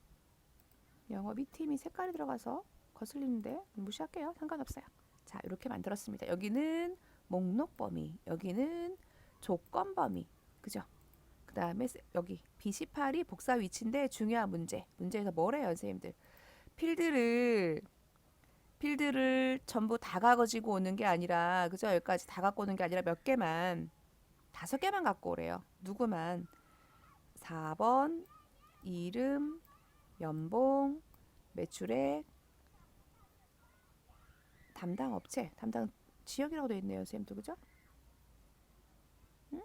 영업 2팀이 색깔이 들어가서 거슬리는데 무시할게요. 상관없어요. 자, 이렇게 만들었습니다. 여기는 목록 범위, 여기는 조건 범위, 그죠? 그 다음에 여기 B18이 복사 위치인데 중요한 문제에서 뭐래요, 선생님들? 필드를 전부 다 가지고 오는 게 아니라, 그죠? 여기까지 다 갖고 오는 게 아니라 몇 개만, 5개만 갖고 오래요. 누구만? 4번 이름, 연봉, 매출액, 담당 업체, 담당 지역이라고 되어 있네요, 선생님도. 그죠? 응?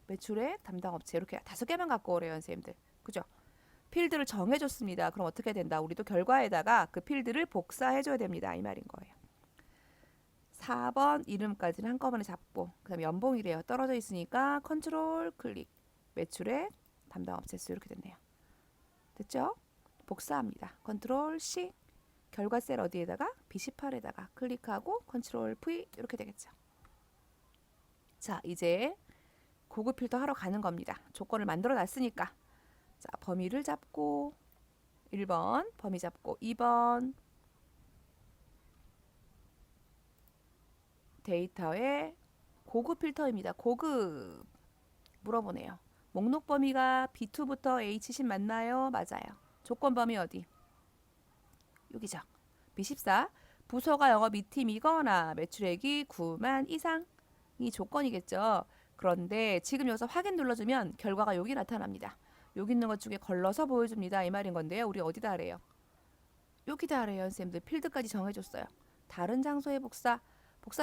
매출액, 담당 업체 이렇게 5개만 갖고 오래요, 선생님들. 그죠? 필드를 정해줬습니다. 그럼 어떻게 된다? 우리도 결과에다가 그 필드를 복사해줘야 됩니다. 이 말인 거예요. 4번 이름까지는 한꺼번에 잡고 그 다음에 연봉이래요. 떨어져 있으니까 컨트롤 클릭 매출액 담당 업체 수 이렇게 됐네요. 됐죠? 복사합니다. 컨트롤 C 결과 셀 어디에다가 B18에다가 클릭하고 컨트롤 V 이렇게 되겠죠. 자, 이제 고급 필터 하러 가는 겁니다. 조건을 만들어 놨으니까. 자, 범위를 잡고 1번 범위 잡고 2번 데이터의 고급 필터입니다. 고급 물어보네요. 목록 범위가 B2부터 H10 맞나요? 맞아요. 조건 범위 어디? 여기죠. B14 부서가 영업 2팀이거나 매출액이 9만 이상이 조건이겠죠. 그런데 지금 여기서 확인 눌러주면 결과가 여기 나타납니다. 여기 있는 것 중에 걸러서 보여줍니다. 이 말인 건데요. 우리 어디다 하래요? 여기다 하래요. 선생님들 필드까지 정해줬어요. 다른 장소의 복사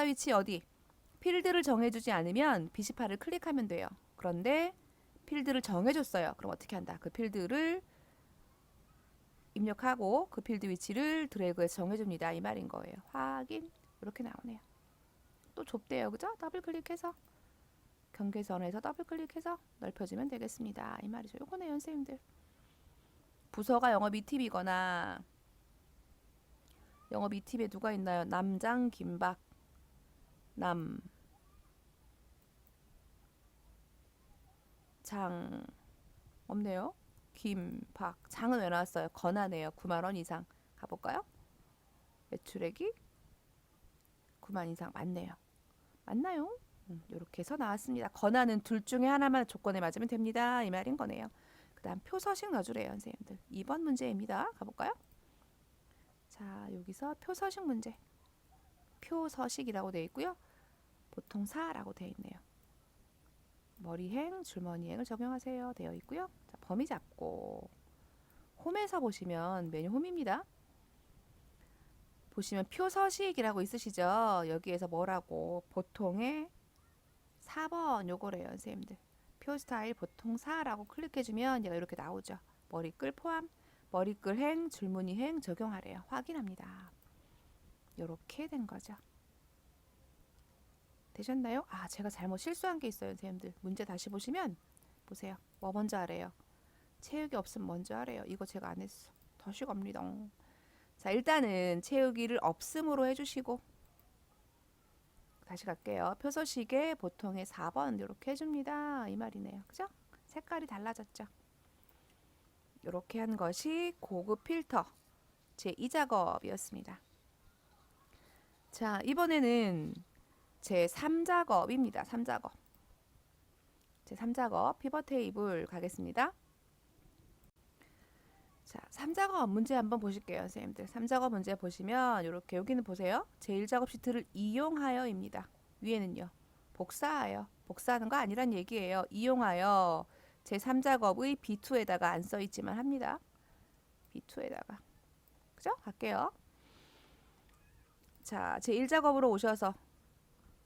위치 어디? 필드를 정해주지 않으면 B18을 클릭하면 돼요. 그런데 필드를 정해줬어요. 그럼 어떻게 한다? 그 필드를 입력하고 그 필드 위치를 드래그해서 정해줍니다. 이 말인 거예요. 확인 이렇게 나오네요. 또 좁대요. 그죠? 더블 클릭해서 경계선에서 더블 클릭해서 넓혀주면 되겠습니다. 이 말이죠. 요거네요, 선생님들. 부서가 영업 2팀이거나 영업 2팀에 누가 있나요? 남장, 김박, 장 없네요. 김, 박, 장은 왜 나왔어요? 건하네요. 9만 원 이상 가볼까요? 매출액이 9만 이상 맞네요. 맞나요? 이렇게 해서 나왔습니다. 건하는 둘 중에 하나만 조건에 맞으면 됩니다. 이 말인 거네요. 그 다음 표서식 넣어주래요, 선생님들. 2번 문제입니다. 가볼까요? 자, 여기서 표서식 문제. 표서식이라고 되어 있고요. 보통 4라고 되어 있네요. 머리행, 줄머니행을 적용하세요. 되어 있고요. 자, 범위 잡고 홈에서 보시면 메뉴 홈입니다. 보시면 표서식이라고 있으시죠? 여기에서 뭐라고 보통의 4번 요거래요, 선생님들. 표 스타일 보통 4라고 클릭해주면 얘가 이렇게 나오죠. 머리끌 포함, 머리끌 행, 줄무늬 행 적용하래요. 확인합니다. 요렇게 된 거죠. 되셨나요? 아, 제가 잘못 실수한 게 있어요, 선생님들. 문제 다시 보시면 보세요. 뭐 먼저 하래요? 채우기 없으면 먼저 하래요. 이거 제가 안 했어. 다시 갑니다. 자, 일단은 채우기를 없음으로 해주시고 다시 갈게요. 표서식에 보통의 4번 이렇게 해줍니다. 이 말이네요. 그죠? 색깔이 달라졌죠? 이렇게 한 것이 고급 필터 제2작업이었습니다. 자, 이번에는 제3작업입니다. 3작업. 제3작업 피벗 테이블 가겠습니다. 자, 3작업 문제 한번 보실게요, 선생님들. 3작업 문제 보시면 이렇게 여기는 보세요. 제1작업 시트를 이용하여입니다. 위에는요. 복사하여. 복사하는 거 아니란 얘기예요. 이용하여 제3작업의 B2에다가 안 써있지만 합니다. B2에다가. 그죠? 갈게요. 자, 제1작업으로 오셔서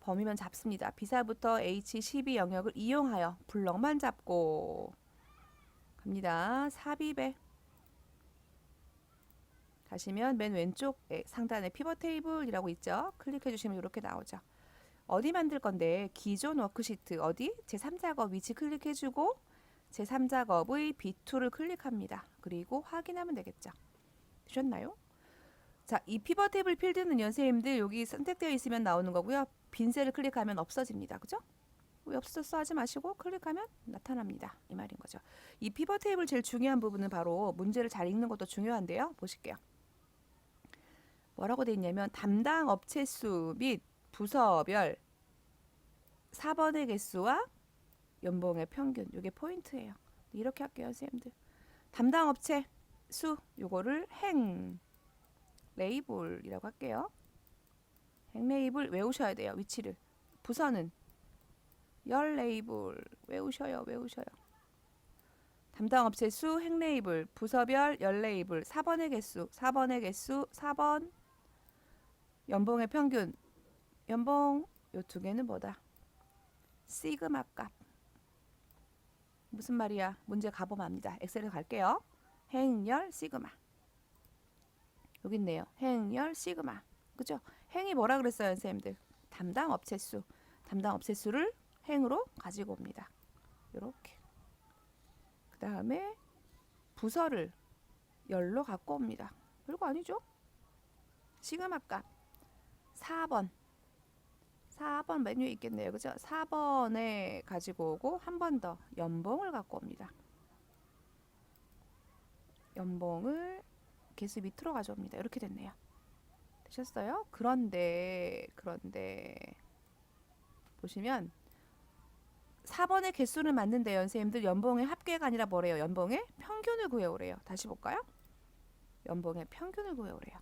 범위만 잡습니다. B4부터 H12 영역을 이용하여 블럭만 잡고 갑니다. 삽입에 가시면 맨 왼쪽 상단에 피벗 테이블이라고 있죠. 클릭해 주시면 이렇게 나오죠. 어디 만들 건데 기존 워크시트 어디? 제3작업 위치 클릭해 주고 제3작업의 B2를 클릭합니다. 그리고 확인하면 되겠죠. 되셨나요? 자, 이 피벗 테이블 필드는 선생님들 여기 선택되어 있으면 나오는 거고요. 빈 셀을 클릭하면 없어집니다. 그죠? 왜 없어졌어 하지 마시고 클릭하면 나타납니다. 이 말인 거죠. 이 피벗 테이블 제일 중요한 부분은 바로 문제를 잘 읽는 것도 중요한데요. 보실게요. 뭐라고 돼 있냐면 담당 업체 수 및 부서별 4번의 개수와 연봉의 평균. 이게 포인트예요. 이렇게 할게요, 선생님들. 담당 업체 수 요거를 행 레이블이라고 할게요. 행 레이블 외우셔야 돼요. 위치를. 부서는 열 레이블 외우셔요. 담당 업체 수, 행 레이블, 부서별, 열 레이블, 4번의 개수, 4번의 개수, 4번, 연봉의 평균, 연봉, 요 두 개는 뭐다? 시그마 값. 무슨 말이야? 문제 가보면 압니다. 엑셀에 갈게요. 행열 시그마. 여기 있네요. 행열 시그마. 그죠? 행이 뭐라 그랬어요, 선생님들? 담당 업체 수. 담당 업체 수를 행으로 가지고 옵니다. 이렇게. 그 다음에 부서를 열로 갖고 옵니다. 별거 아니죠? 시그마 값 4번 4번 메뉴에 있겠네요. 그죠? 4번에 가지고 오고 한 번 더 연봉을 갖고 옵니다. 연봉을 개수 밑으로 가져옵니다. 이렇게 됐네요. 되셨어요? 그런데 보시면 4번의 개수를 맞는데요. 선생님들 연봉의 합계가 아니라 뭐래요? 연봉의 평균을 구해오래요. 다시 볼까요? 연봉의 평균을 구해오래요.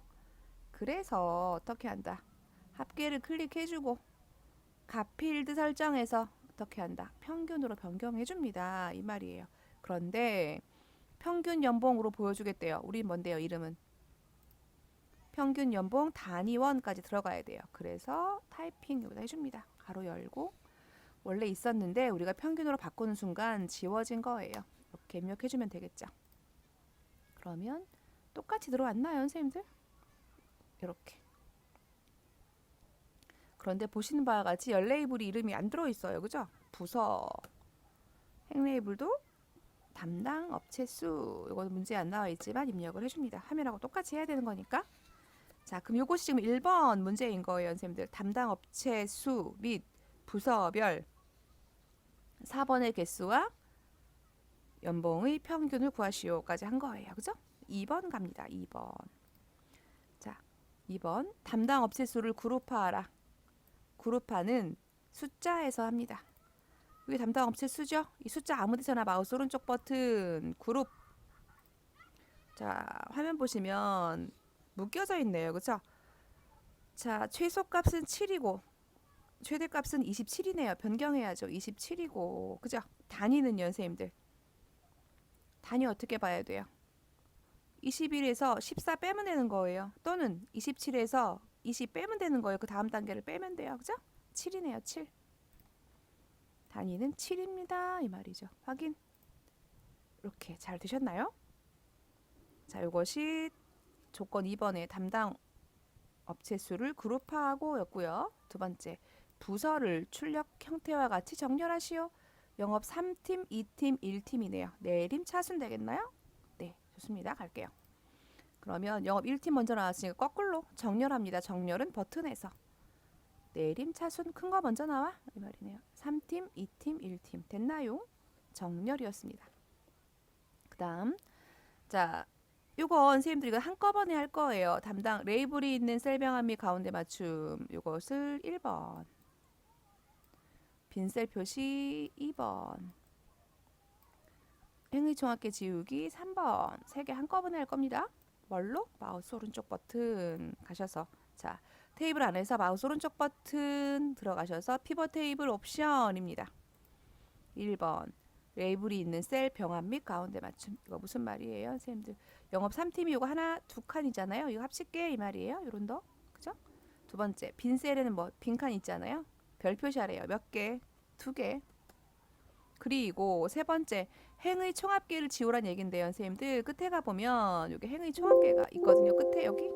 그래서 어떻게 한다? 합계를 클릭해주고 값필드 설정해서 어떻게 한다? 평균으로 변경해줍니다. 이 말이에요. 그런데 평균 연봉으로 보여주겠대요. 우리 뭔데요? 이름은 평균 연봉 단위원까지 들어가야 돼요. 그래서 타이핑 여기다 해줍니다. 가로 열고 원래 있었는데 우리가 평균으로 바꾸는 순간 지워진 거예요. 이렇게 입력해주면 되겠죠. 그러면 똑같이 들어왔나요, 선생님들? 이렇게. 그런데 보시는 바와 같이 열 레이블이 이름이 안 들어있어요. 그죠? 부서, 행 레이블도 담당 업체 수. 이거는 문제 안 나와 있지만 입력을 해줍니다. 화면하고 똑같이 해야 되는 거니까. 자, 그럼 이것이 지금 1번 문제인 거예요, 선생님들. 담당 업체 수 및 부서별 4번의 개수와 연봉의 평균을 구하시오까지 한 거예요. 그죠? 2번 갑니다. 2번. 자, 2번 담당 업체 수를 그룹화하라. 그룹화는 숫자에서 합니다. 이게 담당 업체 수죠? 이 숫자 아무 데서나 마우스 오른쪽 버튼 그룹. 자, 화면 보시면 묶여져 있네요. 그죠? 자, 최소값은 7이고 최대값은 27이네요. 변경해야죠. 27이고. 그죠? 단위는요, 선생님들. 단위 어떻게 봐야 돼요? 21에서 14 빼면 되는 거예요. 또는 27에서 20 빼면 되는 거예요. 그 다음 단계를 빼면 돼요. 그죠? 7이네요. 7. 단위는 7입니다. 이 말이죠. 확인. 이렇게 잘 되셨나요? 자, 이것이 조건 2번의 담당 업체 수를 그룹화하고 였고요. 두 번째, 부서를 출력 형태와 같이 정렬하시오. 영업 3팀, 2팀, 1팀이네요. 내림 차순 되겠나요? 네, 좋습니다. 갈게요. 그러면 영업 1팀 먼저 나왔으니까 거꾸로 정렬합니다. 정렬은 버튼에서. 내림 차순 큰 거 먼저 나와? 이 말이네요. 3팀, 2팀, 1팀. 됐나요? 정렬이었습니다. 그 다음, 자, 요건 선생님들이 이거 한꺼번에 할 거예요. 담당 레이블이 있는 셀 병합 및 가운데 맞춤. 요것을 1번. 빈셀 표시 2번. 행의 총합계 지우기 3번. 3개 한꺼번에 할 겁니다. 뭘로? 마우스 오른쪽 버튼 가셔서 자, 테이블 안에서 마우스 오른쪽 버튼 들어가셔서 피벗 테이블 옵션입니다. 1번. 레이블이 있는 셀 병합 및 가운데 맞춤. 이거 무슨 말이에요, 선생님들? 영업 3팀이 이거 하나, 두 칸이잖아요. 이거 합칠게 이 말이에요. 요런 더. 그죠? 두 번째, 빈 셀에는 뭐 빈 칸 있잖아요. 별 표시하래요. 몇 개? 2개. 그리고 세 번째, 행의 총합계를 지우란 얘긴데요, 선생님들. 끝에 가보면 여기 행의 총합계가 있거든요. 끝에 여기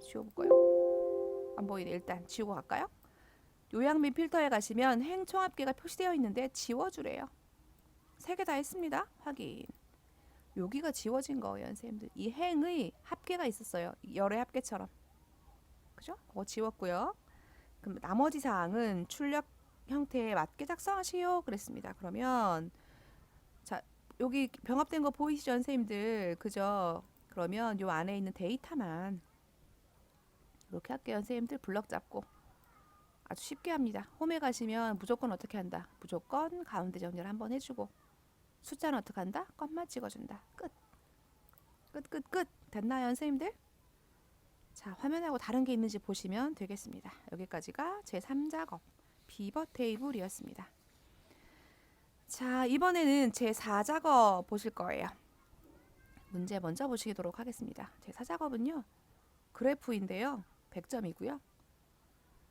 지워볼까요? 안 보이네. 일단 지우고 갈까요? 요약 및 필터에 가시면 행 총합계가 표시되어 있는데 지워주래요. 3개 다 했습니다. 확인. 여기가 지워진 거예요, 선생님들. 이 행의 합계가 있었어요. 열의 합계처럼. 그죠? 그거 지웠고요. 그럼 나머지 사항은 출력 형태에 맞게 작성하시오 그랬습니다. 그러면 자, 여기 병합된 거 보이시죠, 선생님들? 그죠? 그러면 요 안에 있는 데이터만 이렇게 할게요, 선생님들. 블럭 잡고 아주 쉽게 합니다. 홈에 가시면 무조건 어떻게 한다? 무조건 가운데 정렬 한번 해주고 숫자는 어떻게 한다? 껌만 찍어준다. 끝. 끝, 끝, 끝. 됐나요, 선생님들? 자, 화면하고 다른 게 있는지 보시면 되겠습니다. 여기까지가 제3작업 피벗 테이블이었습니다. 자, 이번에는 제 4작업 보실 거예요. 문제 먼저 보시도록 하겠습니다. 제 4작업은요. 그래프인데요. 100점이고요.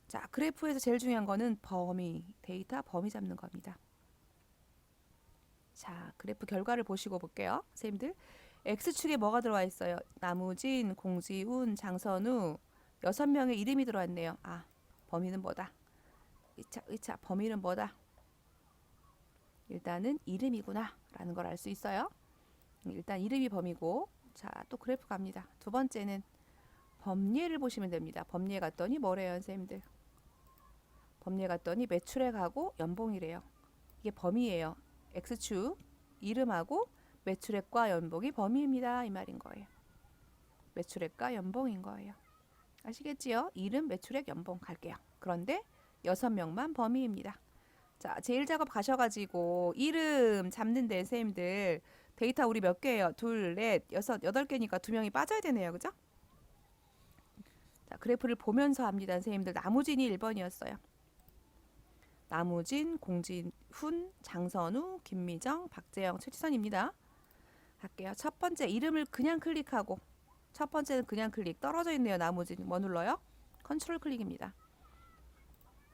자, 그래프에서 제일 중요한 거는 범위, 데이터 범위 잡는 겁니다. 자, 그래프 결과를 보시고 볼게요. 선생님들, X축에 뭐가 들어와 있어요? 나무진, 공지훈, 장선우 6명의 이름이 들어왔네요. 아, 범위는 뭐다? 의차, 범위는 뭐다? 일단은 이름이구나 라는 걸 알 수 있어요. 일단 이름이 범위고, 자, 또 그래프 갑니다. 두 번째는 범례를 보시면 됩니다. 범례 갔더니 뭐래요, 선생님들? 범례 갔더니 매출액 하고 연봉이래요. 이게 범위예요. X축 이름하고 매출액과 연봉이 범위입니다. 이 말인 거예요. 매출액과 연봉인 거예요. 아시겠지요? 이름, 매출액, 연봉 갈게요. 그런데 6명만 범위입니다. 자, 제1작업 가셔가지고 이름 잡는데 선생님들 데이터 우리 몇 개예요? 둘, 넷, 여섯, 8개니까 2명이 빠져야 되네요. 그죠? 자, 그래프를 보면서 합니다. 선생님들 나무진이 1번이었어요. 나무진, 공진훈, 장선우, 김미정, 박재영, 최치선입니다. 갈게요. 첫 번째 이름을 그냥 클릭하고 첫 번째는 그냥 클릭 떨어져 있네요. 나무진 뭐 눌러요? 컨트롤 클릭입니다.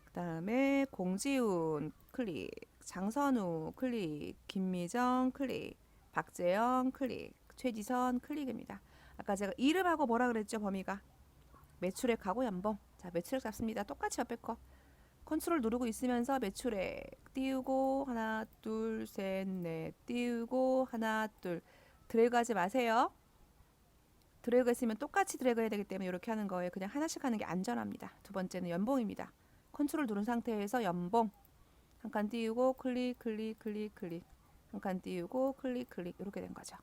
그 다음에 공지훈 클릭, 장선우 클릭, 김미정 클릭, 박재영 클릭, 최지선 클릭입니다. 아까 제가 이름하고 뭐라 그랬죠? 범위가 매출액하고 연봉. 자, 매출액 잡습니다. 똑같이 옆에 거 컨트롤 누르고 있으면서 매출액 띄우고 하나 둘 셋 넷 띄우고 하나 둘 드래그 하지 마세요. 드래그 했으면 똑같이 드래그 해야 되기 때문에 이렇게 하는 거예요. 그냥 하나씩 하는 게 안전합니다. 두 번째는 연봉입니다. 컨트롤 누른 상태에서 연봉 한 칸 띄우고 클릭 클릭 클릭 클릭 한 칸 띄우고 클릭 클릭 이렇게 된 거죠.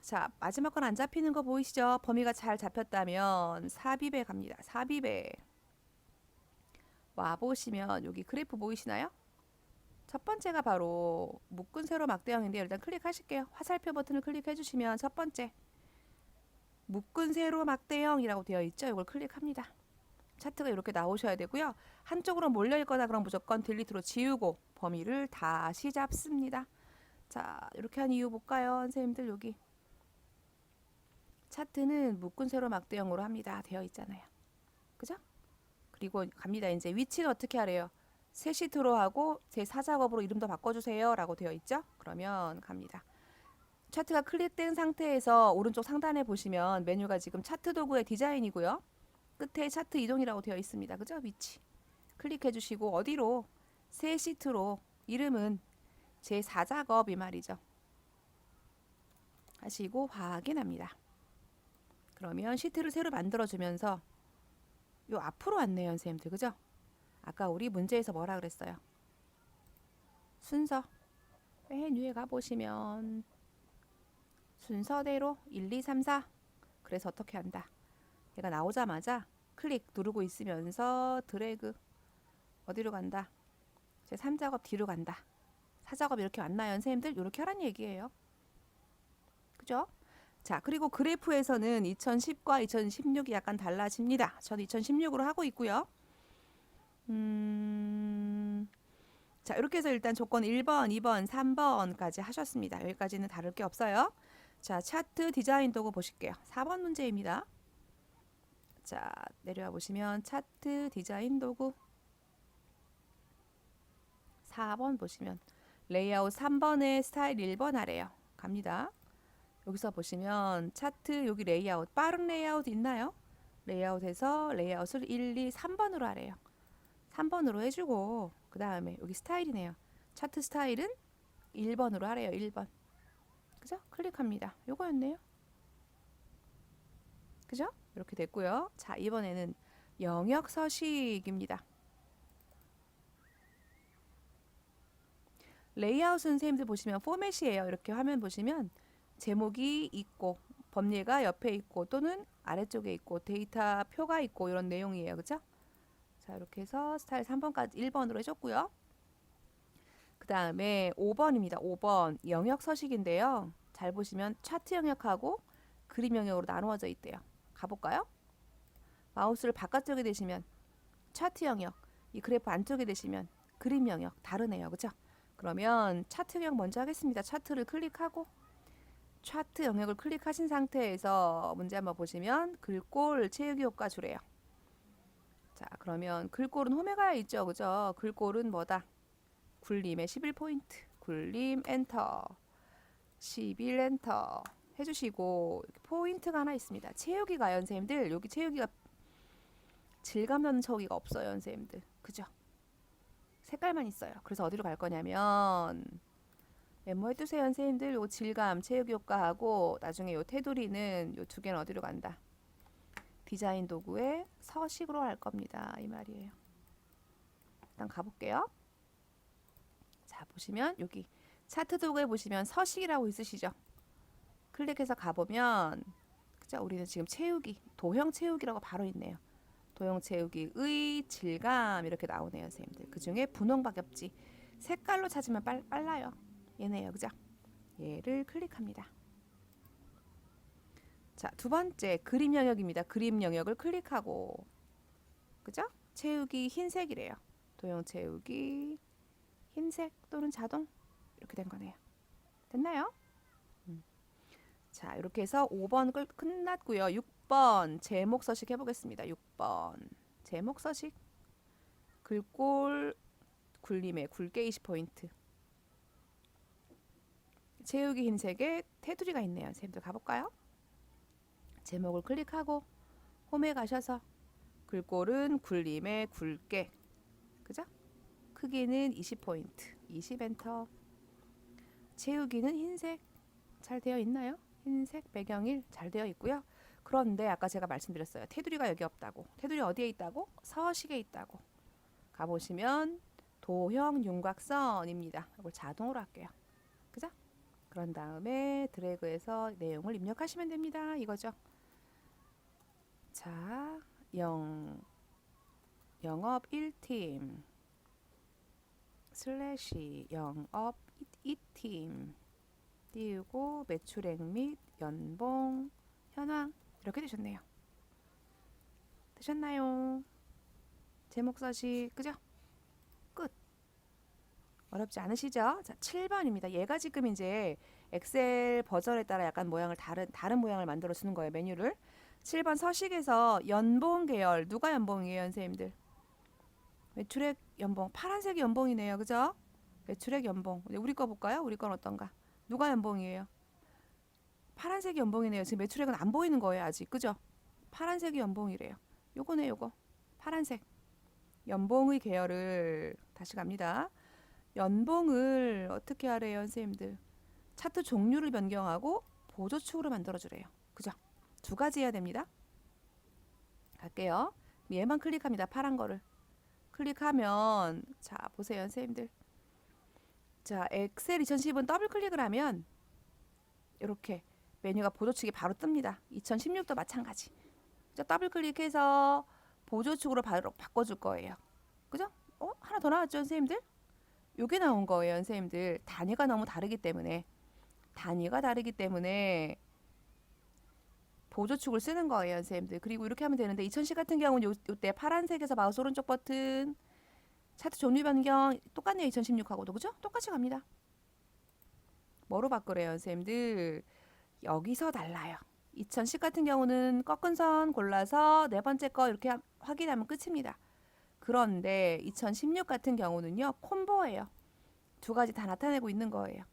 자, 마지막 건 안 잡히는 거 보이시죠? 범위가 잘 잡혔다면 삽입에 갑니다. 삽입에 와 보시면 여기 그래프 보이시나요? 첫 번째가 바로 묶은 세로 막대형인데요. 일단 클릭하실게요. 화살표 버튼을 클릭해 주시면 첫 번째 묶은 세로 막대형이라고 되어 있죠. 이걸 클릭합니다. 차트가 이렇게 나오셔야 되고요. 한쪽으로 몰려 있거나 그럼 무조건 딜리트로 지우고 범위를 다시 잡습니다. 자, 이렇게 한 이유 볼까요? 선생님들 여기 차트는 묶은 세로 막대형으로 합니다. 되어 있잖아요. 그죠? 그리고 갑니다. 이제 위치는 어떻게 하래요? 새 시트로 하고 제 4작업으로 이름도 바꿔주세요 라고 되어 있죠. 그러면 갑니다. 차트가 클릭된 상태에서 오른쪽 상단에 보시면 메뉴가 지금 차트 도구의 디자인이고요. 끝에 차트 이동이라고 되어 있습니다. 그죠? 위치 클릭해 주시고 어디로? 새 시트로 이름은 제 4작업 이 말이죠. 하시고 확인합니다. 그러면 시트를 새로 만들어주면서 요 앞으로 왔네요. 선생님들 그죠? 아까 우리 문제에서 뭐라 그랬어요? 순서 맨 위에 가보시면 순서대로 1, 2, 3, 4 그래서 어떻게 한다? 얘가 나오자마자 클릭 누르고 있으면서 드래그 어디로 간다? 제 3작업 뒤로 간다. 4작업 이렇게 왔나요? 선생님들 이렇게 하란 얘기예요. 그죠? 자, 그리고 그래프에서는 2010과 2016이 약간 달라집니다. 저는 2016으로 하고 있고요. 자, 이렇게 해서 일단 조건 1번, 2번, 3번까지 하셨습니다. 여기까지는 다를 게 없어요. 자, 차트 디자인 도구 보실게요. 4번 문제입니다. 자, 내려와 보시면 차트 디자인 도구 4번 보시면 레이아웃 3번에 스타일 1번 하래요. 갑니다. 여기서 보시면 차트 여기 레이아웃 빠른 레이아웃 있나요? 레이아웃에서 레이아웃을 1, 2, 3번으로 하래요. 3번으로 해주고 그 다음에 여기 스타일이네요. 차트 스타일은 1번으로 하래요. 1번. 그죠? 클릭합니다. 요거였네요. 그죠? 이렇게 됐고요. 자, 이번에는 영역 서식입니다. 레이아웃 선생님들 보시면 포맷이에요. 이렇게 화면 보시면 제목이 있고 범례가 옆에 있고 또는 아래쪽에 있고 데이터 표가 있고 이런 내용이에요. 그죠? 자, 이렇게 해서 스타일 3번까지 1번으로 해줬고요. 그 다음에 5번입니다. 5번 영역 서식인데요. 잘 보시면 차트 영역하고 그림 영역으로 나누어져 있대요. 가볼까요? 마우스를 바깥쪽에 대시면 차트 영역, 이 그래프 안쪽에 대시면 그림 영역 다르네요. 그죠? 그러면 차트 영역 먼저 하겠습니다. 차트를 클릭하고 차트 영역을 클릭하신 상태에서 문제 한번 보시면 글꼴 채우기 효과 주래요. 자, 그러면 글꼴은 홈에 가야 있죠. 그죠? 글꼴은 뭐다? 굴림의 11포인트. 굴림 엔터. 11 엔터 해주시고 포인트가 하나 있습니다. 채우기가 선생님들 여기 채우기가 질감 넣는 채우기가 없어요. 선생님들. 그죠? 색깔만 있어요. 그래서 어디로 갈 거냐면 메모해 두세요. 선생님들 요 질감 채우기 효과하고 나중에 요 테두리는 요 두 개는 어디로 간다? 디자인 도구에 서식으로 할 겁니다. 이 말이에요. 일단 가볼게요. 자, 보시면 여기 차트 도구에 보시면 서식이라고 있으시죠? 클릭해서 가보면 그죠? 우리는 지금 채우기, 도형 채우기라고 바로 있네요. 도형 채우기의 질감 이렇게 나오네요. 선생님들. 그 중에 분홍 박엽지 색깔로 찾으면 빨라요. 얘네요. 그죠? 얘를 클릭합니다. 자, 두 번째 그림 영역입니다. 그림 영역을 클릭하고 그죠? 채우기 흰색이래요. 도형 채우기 흰색 또는 자동 이렇게 된 거네요. 됐나요? 자, 이렇게 해서 5번 끝났고요. 6번 제목 서식 해보겠습니다. 6번 제목 서식 글꼴 굴림의 굵게 20포인트 채우기 흰색에 테두리가 있네요. 선생님들 가볼까요? 제목을 클릭하고 홈에 가셔서 글꼴은 굴림의 굵게 그죠? 크기는 20포인트 20 엔터 채우기는 흰색 잘 되어 있나요? 흰색 배경일 잘 되어 있고요. 그런데 아까 제가 말씀드렸어요. 테두리가 여기 없다고. 테두리 어디에 있다고? 서식에 있다고. 가보시면 도형 윤곽선입니다. 이걸 자동으로 할게요. 그죠? 그런 다음에 드래그해서 내용을 입력하시면 됩니다. 이거죠. 자, 영업 1팀 슬래시 영업 2팀 띄우고 매출액 및 연봉 현황 이렇게 되셨네요. 되셨나요? 제목 서식 그죠? 끝. 어렵지 않으시죠? 자, 7번입니다. 얘가 지금 이제 엑셀 버전에 따라 약간 모양을 다른 모양을 만들어 주는 거예요. 메뉴를. 7번 서식에서 연봉 계열 누가 연봉이에요, 선생님들? 매출액 연봉 파란색이 연봉이네요. 그죠? 매출액 연봉. 우리 거 볼까요? 우리 건 어떤가? 누가 연봉이에요? 파란색이 연봉이네요. 지금 매출액은 안 보이는 거예요. 아직. 그죠? 파란색이 연봉이래요. 요거네 요거. 파란색. 연봉의 계열을 다시 갑니다. 연봉을 어떻게 하래요, 선생님들? 차트 종류를 변경하고 보조축으로 만들어주래요. 그죠? 두 가지 해야 됩니다. 갈게요. 얘만 클릭합니다. 파란 거를. 클릭하면 자 보세요, 선생님들. 자, 엑셀 2010은 더블 클릭을 하면 이렇게 메뉴가 보조축이 바로 뜹니다. 2016도 마찬가지. 더블 클릭해서 보조축으로 바로 바꿔줄 거예요. 그죠? 하나 더 나왔죠, 선생님들? 요게 나온 거예요, 선생님들. 단위가 너무 다르기 때문에 보조축을 쓰는 거예요, 선생님들. 그리고 이렇게 하면 되는데 2010 같은 경우는 요때 파란색에서 마우스 오른쪽 버튼 차트 종류 변경 똑같네요. 2016하고도 그죠? 똑같이 갑니다. 뭐로 바꾸래요, 선생님들? 여기서 달라요. 2010 같은 경우는 꺾은 선 골라서 네 번째 거 이렇게 확인하면 끝입니다. 그런데 2016 같은 경우는요. 콤보예요. 두 가지 다 나타내고 있는 거예요.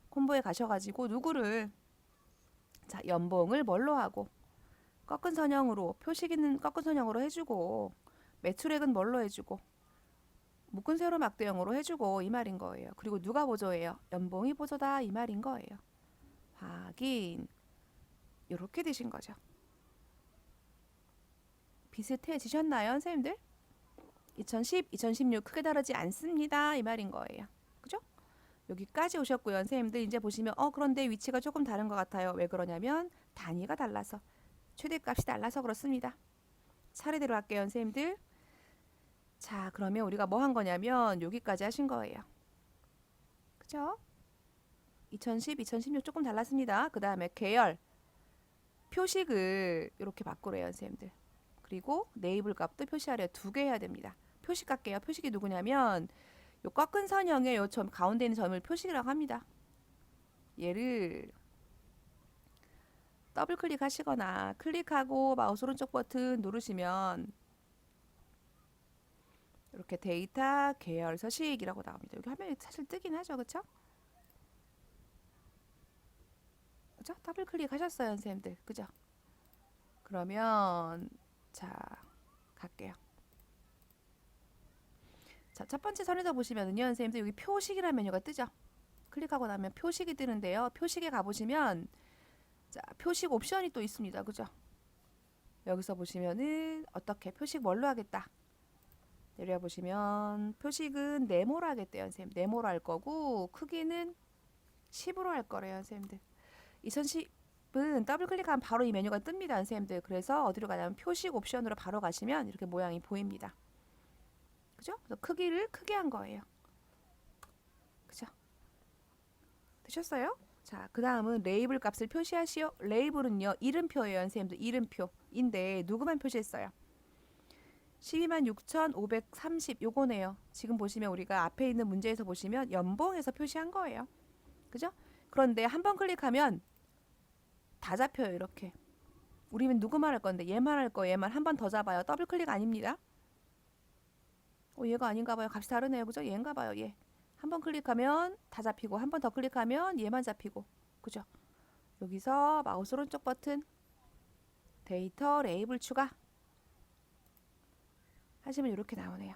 콤보에 가셔가지고 누구를 자 연봉을 뭘로 하고 꺾은 선형으로 표시기는 꺾은 선형으로 해주고 매출액은 뭘로 해주고 묶은 세로 막대형으로 해주고 이 말인 거예요. 그리고 누가 보조예요? 연봉이 보조다 이 말인 거예요. 확인 이렇게 되신 거죠. 비슷해지셨나요, 선생님들? 2010, 2016 크게 다르지 않습니다 이 말인 거예요. 그죠? 여기까지 오셨고요. 선생님들 이제 보시면 그런데 위치가 조금 다른 것 같아요. 왜 그러냐면 단위가 달라서 최대값이 달라서 그렇습니다. 차례대로 할게요, 선생님들. 자, 그러면 우리가 뭐 한 거냐면 여기까지 하신 거예요. 그죠? 2010, 2016 조금 달랐습니다. 그 다음에 계열 표식을 이렇게 바꾸래요, 선생님들. 그리고 네이블 값도 표시하래요. 두 개 해야 됩니다. 표식 갈게요. 표식이 누구냐면 요 꺾은 선형의 요 점 가운데 있는 점을 표식이라고 합니다. 얘를 더블 클릭하시거나 클릭하고 마우스 오른쪽 버튼 누르시면 이렇게 데이터 계열 서식이라고 나옵니다. 여기 화면이 사실 뜨긴 하죠, 그쵸? 그죠? 더블 클릭하셨어요, 선생님들, 그죠? 그러면 자 갈게요. 자, 첫 번째 선에서 보시면은요, 선생님들 여기 표식이라는 메뉴가 뜨죠? 클릭하고 나면 표식이 뜨는데요. 표식에 가보시면 자, 표식 옵션이 또 있습니다. 그죠? 여기서 보시면은 어떻게 표식 뭘로 하겠다. 내려보시면 표식은 네모로 하겠대요. 선생님. 네모로 할 거고 크기는 10으로 할 거래요. 선생님들. 2010은 더블 클릭하면 바로 이 메뉴가 뜹니다. 선생님들. 그래서 어디로 가냐면 표식 옵션으로 바로 가시면 이렇게 모양이 보입니다. 그죠? 그래서 크기를 크게 한 거예요. 그죠? 되셨어요? 자, 그 다음은 레이블 값을 표시하시오. 레이블은요, 이름표예요, 선생님들. 이름표인데 누구만 표시했어요? 126,530 요거네요. 지금 보시면 우리가 앞에 있는 문제에서 보시면 연봉에서 표시한 거예요. 그죠? 그런데 한 번 클릭하면 다 잡혀요, 이렇게. 우리는 누구만 할 건데 얘만 할 거, 얘만 한 번 더 잡아요. 더블 클릭 아닙니다. 얘가 아닌가 봐요. 값이 다르네요. 그죠? 얘인가 봐요. 얘. 한 번 클릭하면 다 잡히고 한 번 더 클릭하면 얘만 잡히고. 그죠? 여기서 마우스 오른쪽 버튼 데이터 레이블 추가 하시면 이렇게 나오네요.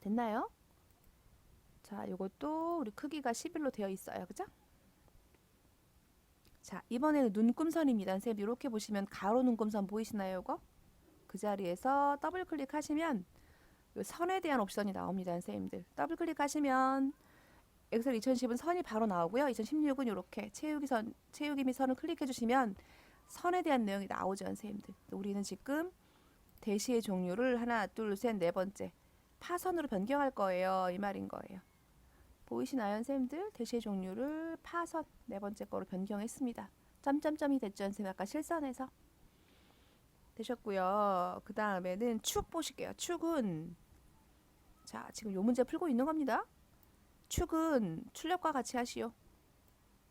됐나요? 자, 이것도 우리 크기가 11로 되어 있어요. 그죠? 자, 이번에는 눈금선입니다. 선생님 이렇게 보시면 가로 눈금선 보이시나요? 이거? 그 자리에서 더블 클릭하시면 이 선에 대한 옵션이 나옵니다. 선생님들. 더블 클릭하시면 엑셀 2010은 선이 바로 나오고요. 2016은 이렇게 채우기 및 선을 클릭해 주시면 선에 대한 내용이 나오죠. 선생님들. 우리는 지금 대시의 종류를 하나, 둘, 셋, 네 번째 파선으로 변경할 거예요. 이 말인 거예요. 보이시나요, 선생님들? 대시의 종류를 파선 네 번째 거로 변경했습니다. 점점점이 됐죠, 선생님. 아까 실선에서. 되셨고요. 그 다음에는 축 보실게요. 축은 자, 지금 요 문제 풀고 있는 겁니다. 축은 출력과 같이 하시오.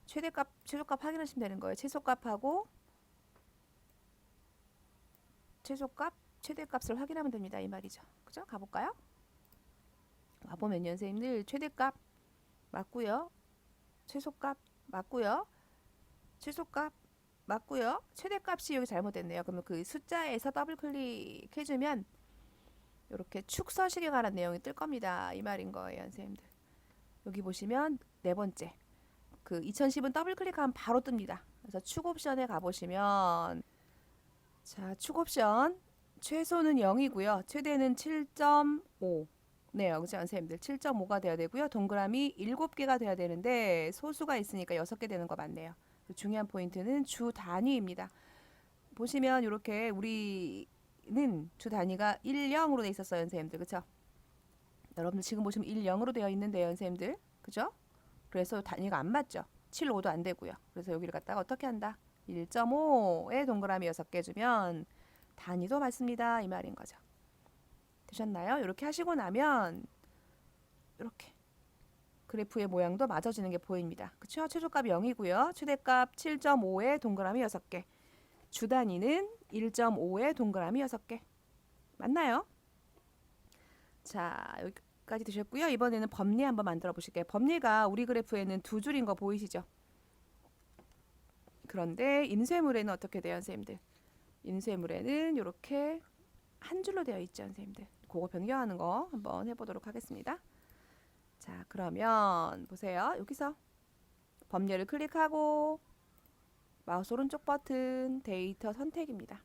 최대값, 최소값 확인하시면 되는 거예요. 최소값하고 최소값, 최대값을 확인하면 됩니다. 이 말이죠. 그죠? 가볼까요? 와보면요, 선생님들 최대값 맞고요. 최소값 맞고요. 최소값 맞고요. 최대값이 여기 잘못됐네요. 그러면 그 숫자에서 더블 클릭해주면 이렇게 축 서식에 관한 내용이 뜰 겁니다. 이 말인 거예요, 선생님들. 여기 보시면 네 번째 그 2010은 더블 클릭하면 바로 뜹니다. 그래서 축 옵션에 가보시면 자, 축 옵션 최소는 0이고요. 최대는 7.5 네요. 그죠, 선생님들. 7.5가 돼야 되고요. 동그라미 7개가 돼야 되는데 소수가 있으니까 6개 되는 거 맞네요. 중요한 포인트는 주 단위입니다. 보시면 이렇게 우리는 주 단위가 10으로 돼 있었어요, 선생님들. 그쵸? 여러분들 지금 보시면 10으로 되어 있는데요, 선생님들. 그죠? 그래서 단위가 안 맞죠? 7, 5도 안 되고요. 그래서 여기를 갖다가 어떻게 한다? 1.5에 동그라미 6개 주면 단위도 맞습니다. 이 말인 거죠. 되셨나요? 이렇게 하시고 나면 이렇게 그래프의 모양도 맞아지는 게 보입니다. 그쵸? 최소값이 0이고요. 최대값 7.5에 동그라미 6개. 주 단위는 1.5에 동그라미 6개. 맞나요? 자, 여기까지 되셨고요. 이번에는 범례 한번 만들어 보실게요. 범례가 우리 그래프에는 두 줄인 거 보이시죠? 그런데 인쇄물에는 어떻게 돼요, 선생님들? 인쇄물에는 이렇게 한 줄로 되어 있죠, 선생님들. 그거 변경하는 거 한번 해보도록 하겠습니다. 자, 그러면 보세요. 여기서 범례를 클릭하고 마우스 오른쪽 버튼 데이터 선택입니다.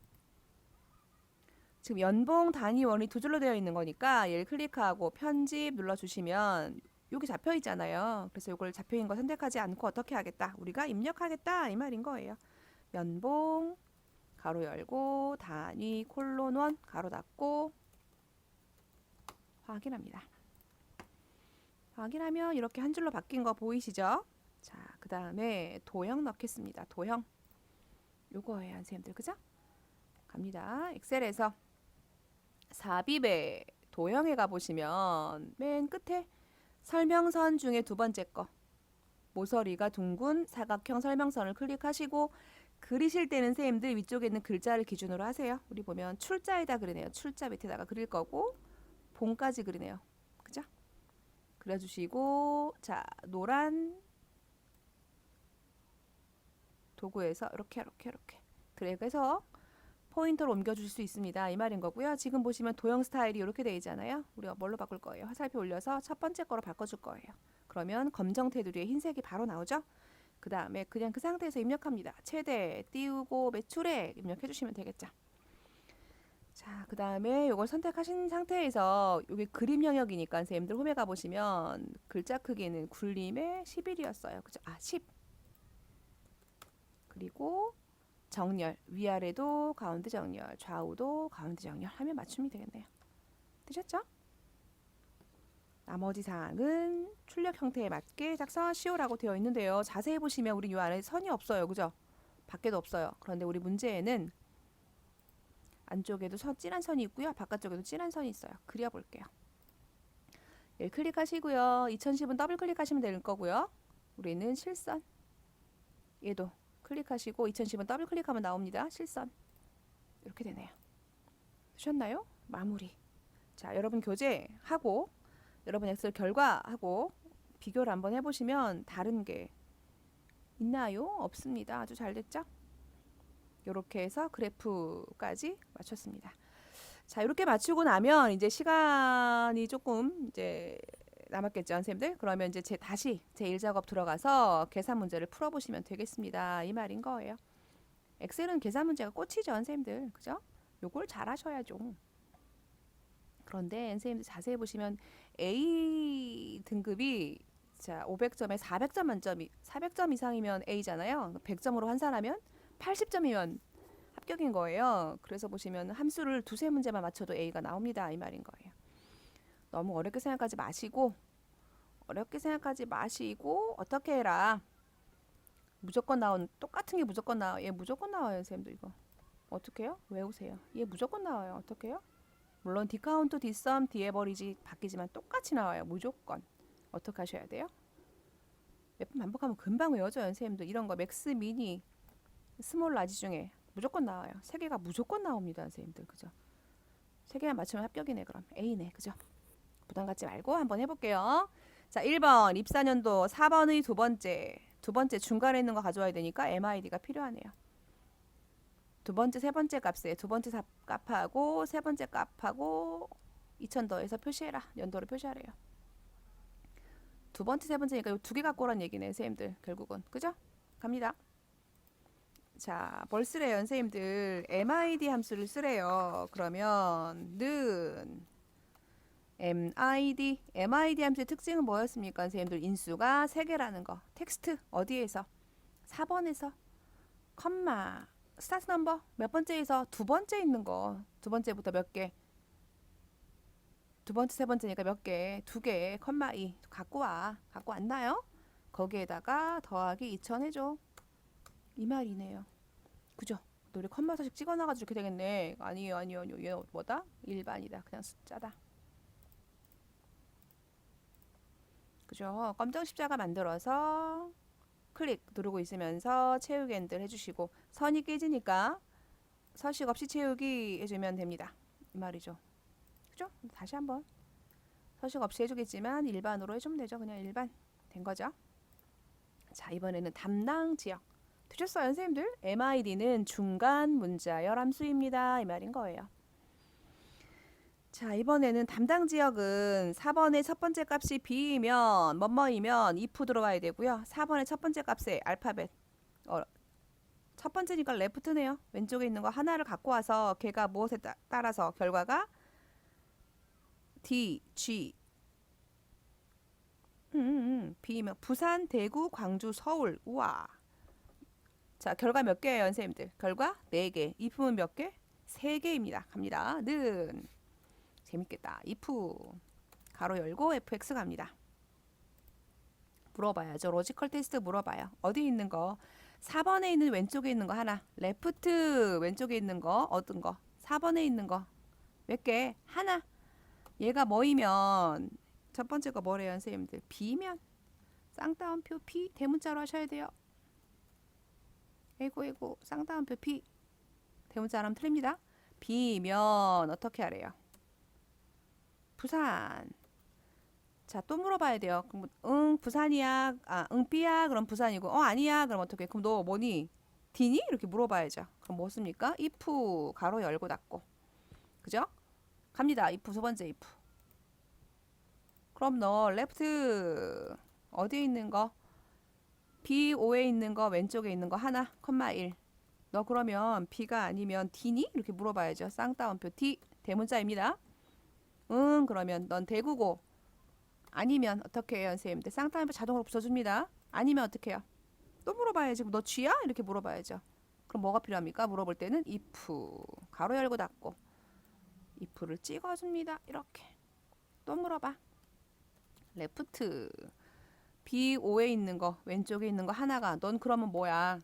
지금 연봉 단위원이 두 줄로 되어 있는 거니까 얘를 클릭하고 편집 눌러주시면 여기 잡혀 있잖아요. 그래서 이걸 잡혀 있는 거 선택하지 않고 어떻게 하겠다? 우리가 입력하겠다 이 말인 거예요. 연봉 가로 열고 단위 콜론 원 가로 닫고 확인합니다. 확인하면 이렇게 한 줄로 바뀐 거 보이시죠? 자, 그 다음에 도형 넣겠습니다. 도형 요거예요, 선생님들. 그죠? 갑니다. 엑셀에서 삽입에 도형에 가보시면 맨 끝에 설명선 중에 두 번째 거 모서리가 둥근 사각형 설명선을 클릭하시고 그리실 때는 선생님들 위쪽에 있는 글자를 기준으로 하세요. 우리 보면 출자에다 그리네요. 출자 밑에다가 그릴 거고 봉까지 그리네요. 그죠? 그려주시고 자 노란 도구에서 이렇게 드래그해서 포인터로 옮겨주실 수 있습니다. 이 말인 거고요. 지금 보시면 도형 스타일이 이렇게 되어 있잖아요. 우리가 뭘로 바꿀 거예요? 화살표 올려서 첫 번째 거로 바꿔줄 거예요. 그러면 검정 테두리에 흰색이 바로 나오죠. 그 다음에 그냥 그 상태에서 입력합니다. 최대, 띄우고, 매출액 입력해 주시면 되겠죠. 자, 그 다음에 이걸 선택하신 상태에서 이게 그림 영역이니까 선생님들 홈에 가보시면 글자 크기는 굴림의 11이었어요. 그죠? 아, 10. 그리고 정렬, 위아래도 가운데 정렬, 좌우도 가운데 정렬 하면 맞춤이 되겠네요. 되셨죠? 나머지 사항은 출력 형태에 맞게 작성하시오라고 되어 있는데요. 자세히 보시면 우리 이 안에 선이 없어요. 그죠? 밖에도 없어요. 그런데 우리 문제에는 안쪽에도 진한 선이 있고요. 바깥쪽에도 진한 선이 있어요. 그려볼게요. 여기 클릭하시고요. 2010은 더블 클릭하시면 될 거고요. 우리는 실선. 얘도 클릭하시고 2010은 더블 클릭하면 나옵니다. 실선. 이렇게 되네요. 되셨나요? 마무리. 자, 여러분 교재하고 여러분 엑셀 결과하고 비교를 한번 해보시면 다른 게 있나요? 없습니다. 아주 잘 됐죠? 이렇게 해서 그래프까지 맞췄습니다. 자, 이렇게 맞추고 나면 이제 시간이 조금 이제 남았겠죠, 선생님들? 그러면 이제 다시 제 1작업 들어가서 계산 문제를 풀어보시면 되겠습니다. 이 말인 거예요. 엑셀은 계산 문제가 꽂히죠, 선생님들. 그죠? 요걸 잘 하셔야죠. 그런데 선생님들 자세히 보시면 A 등급이 자 500점에 400점 만점이 400점 이상이면 A잖아요. 100점으로 환산하면 80점이면 합격인 거예요. 그래서 보시면 함수를 두세 문제만 맞춰도 A가 나옵니다. 이 말인 거예요. 너무 어렵게 생각하지 마시고 어떻게 해라. 무조건 똑같은 게 무조건 나와요. 얘 무조건 나와요, 선생님들 이거. 어떻게 해요? 외우세요. 얘 무조건 나와요. 어떻게 해요? 물론 디카운트, 디썸, 디에버리지 바뀌지만 똑같이 나와요. 무조건. 어떻게 하셔야 돼요? 몇 번 반복하면 금방 외워져요, 선생님들. 이런 거 맥스, 미니, 스몰, 라지 중에 무조건 나와요. 세 개가 무조건 나옵니다, 선생님들. 그죠? 세 개만 맞추면 합격이네, 그럼. A네, 그죠? 부담 갖지 말고 한번 해볼게요. 자, 1번 입사년도 4번의 두 번째 중간에 있는 거 가져와야 되니까 MID가 필요하네요. 두 번째, 세 번째 값에 두 번째 값하고 세 번째 값하고 2000 더해서 표시해라. 연도로 표시하래요. 두 번째, 세 번째니까 이 두 개 갖고 오란 얘기네, 선생님들. 결국은. 그죠? 갑니다. 자, 뭘 쓰래요, 선생님들? MID 함수를 쓰래요. 그러면 는 MID 함수의 특징은 뭐였습니까, 선생님들? 인수가 3개라는 거. 텍스트 어디에서? 4번에서 컴마 스타트 넘버 몇 번째에서 두 번째 있는 거. 두 번째부터 몇 개? 두 번째, 세 번째니까 몇 개? 2개, 컴마 2 갖고 와. 갖고 왔나요? 거기에다가 더하기 2000 해줘. 이 말이네요. 그죠? 우리 컴마 서식 찍어놔가지고 이렇게 되겠네. 아니요. 얘 뭐다? 일반이다. 그냥 숫자다. 그죠? 검정 십자가 만들어서 클릭 누르고 있으면서 채우기 핸들 해주시고 선이 깨지니까 서식 없이 채우기 해주면 됩니다. 이 말이죠. 그죠? 다시 한번 서식 없이 해주겠지만 일반으로 해주면 되죠. 그냥 일반 된 거죠. 자, 이번에는 담당 지역 되셨어요, 선생님들? MID는 중간 문자열 함수입니다. 이 말인 거예요. 자, 이번에는 담당 지역은 4번의 첫 번째 값이 B이면 뭐뭐이면 if 들어와야 되고요. 4번의 첫 번째 값에 알파벳 첫 번째니까 left네요. 왼쪽에 있는 거 하나를 갖고 와서 걔가 무엇에 따라서 결과가 D, G B면 부산, 대구, 광주, 서울. 우와. 자, 결과 몇 개예요, 선생님들? 결과 4개. if는 몇 개? 3개입니다. 갑니다. 는 재밌겠다. if 가로 열고 fx 갑니다. 물어봐야죠. 로지컬 테스트 물어봐요. 어디 있는 거? 4번에 있는 왼쪽에 있는 거 하나. 레프트 왼쪽에 있는 거 어떤 거? 4번에 있는 거 몇 개? 하나. 얘가 뭐이면 첫 번째 거 뭐래요, 선생님들? B면 쌍따옴표 P 대문자로 하셔야 돼요. 에고 쌍따옴표 P 대문자로 하면 틀립니다. B면 어떻게 하래요? 부산. 자, 또 물어봐야 돼요. 그럼 응, 부산이야. 응, B야. 그럼 부산이고. 아니야. 그럼 어떻게? 그럼 너 뭐니? D니? 이렇게 물어봐야죠. 그럼 뭐 씁니까? if 가로 열고 닫고. 그죠? 갑니다. if 두 번째 if. 그럼 너 left 어디에 있는 거? B5에 있는 거 왼쪽에 있는 거 하나, 컴마 1. 너 그러면 B가 아니면 D니? 이렇게 물어봐야죠. 쌍따옴표 D 대문자입니다. 응, 그러면 넌 대구고. 아니면 어떻게 해요, 선생님들? 쌍따옴표 자동으로 붙여줍니다. 아니면 어떻게 해요? 또 물어봐야지. 너 쥐야? 이렇게 물어봐야죠. 그럼 뭐가 필요합니까? 물어볼 때는 if 가로 열고 닫고 if를 찍어줍니다. 이렇게. 또 물어봐. left B5에 있는 거 왼쪽에 있는 거 하나가 넌 그러면 뭐야?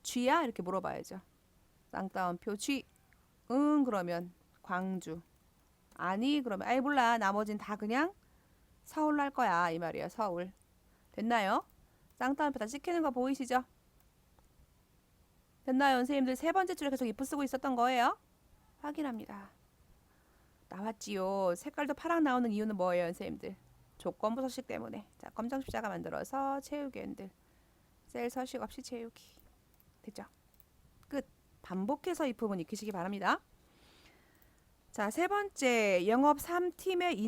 쥐야? 이렇게 물어봐야죠. 쌍따옴표 쥐. 응, 그러면 광주. 아니, 그러면 아이 몰라. 나머진 다 그냥 서울로 할 거야. 이 말이에요. 서울. 됐나요? 쌍따옴표 다 찍히는 거 보이시죠? 됐나요? 선생님들 세 번째 줄에 계속 if 쓰고 있었던 거예요. 확인합니다. 나왔지요. 색깔도 파랑 나오는 이유는 뭐예요, 선생님들? 조건부 서식 때문에. 자, 검정 십자가 만들어서 채우기 핸들. 셀 서식 없이 채우기. 됐죠? 끝. 반복해서 이 부분 익히시기 바랍니다. 자, 세 번째 영업 3팀의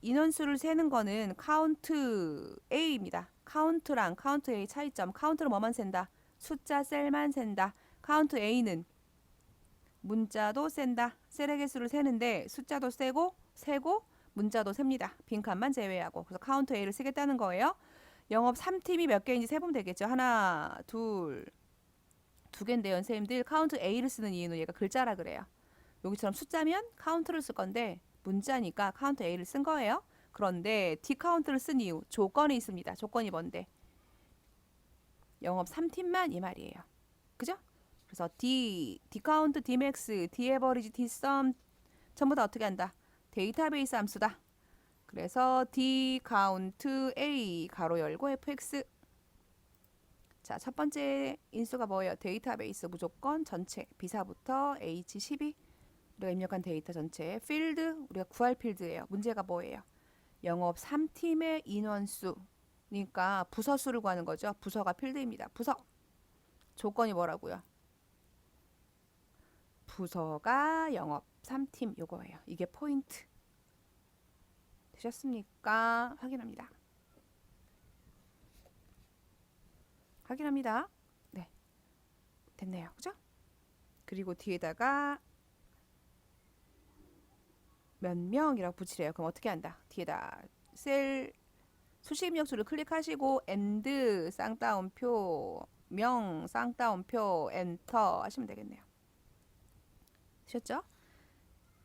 인원수를 세는 거는 카운트 A입니다. 카운트랑 카운트 A 차이점. 카운트는 뭐만 센다? 숫자 셀만 센다. 카운트 A는 문자도 센다. 셀의 개수를 세는데 숫자도 세고 문자도 셉니다. 빈칸만 제외하고. 그래서 카운트 A를 쓰겠다는 거예요. 영업 3팀이 몇 개인지 세보면 되겠죠. 하나, 둘, 두 개인데요. 선생님들 카운트 A를 쓰는 이유는 얘가 글자라 그래요. 여기처럼 숫자면 카운트를 쓸 건데 문자니까 카운트 A를 쓴 거예요. 그런데 D카운트를 쓴 이유 조건이 있습니다. 조건이 뭔데? 영업 3팀만 이 말이에요. 그죠? 그래서 D카운트, Dmax, D에버리지, D썸 전부 다 어떻게 한다? 데이터베이스 함수다. 그래서 D카운트 A 가로 열고 fx. 자, 첫 번째 인수가 뭐예요? 데이터베이스 무조건 전체 비사부터 H12 우리가 입력한 데이터 전체 필드 우리가 구할 필드예요. 문제가 뭐예요? 영업 3팀의 인원수 그러니까 부서 수를 구하는 거죠. 부서가 필드입니다. 부서 조건이 뭐라고요? 부서가 영업 3팀 요거예요. 이게 포인트. 되셨습니까? 확인합니다. 확인합니다. 네. 됐네요. 그죠? 그리고 뒤에다가 몇 명이라고 붙이래요. 그럼 어떻게 한다? 뒤에다 셀 수식 입력수를 클릭하시고 and 쌍따옴표 명 쌍따옴표 엔터 하시면 되겠네요. 되셨죠?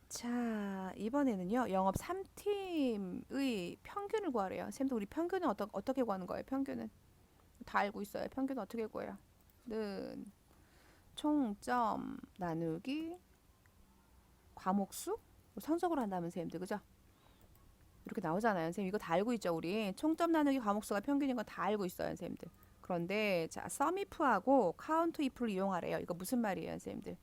자, 이번에는요. 영업 3팀의 평균을 구하래요. 쌤도 우리 평균은 어떻게 구하는 거예요? 평균은 다 알고 있어요. 평균은 어떻게 구해요? 는 총점 나누기 과목수 성적으로 한다면 쌤들 그죠? 이렇게 나오잖아요. 선생님 이거 다 알고 있죠. 우리 총점 나누기 과목수가 평균인 건 다 알고 있어요. 선생님들. 그런데 자 sumif하고 countif를 이용하래요. 이거 무슨 말이에요. 선생님들.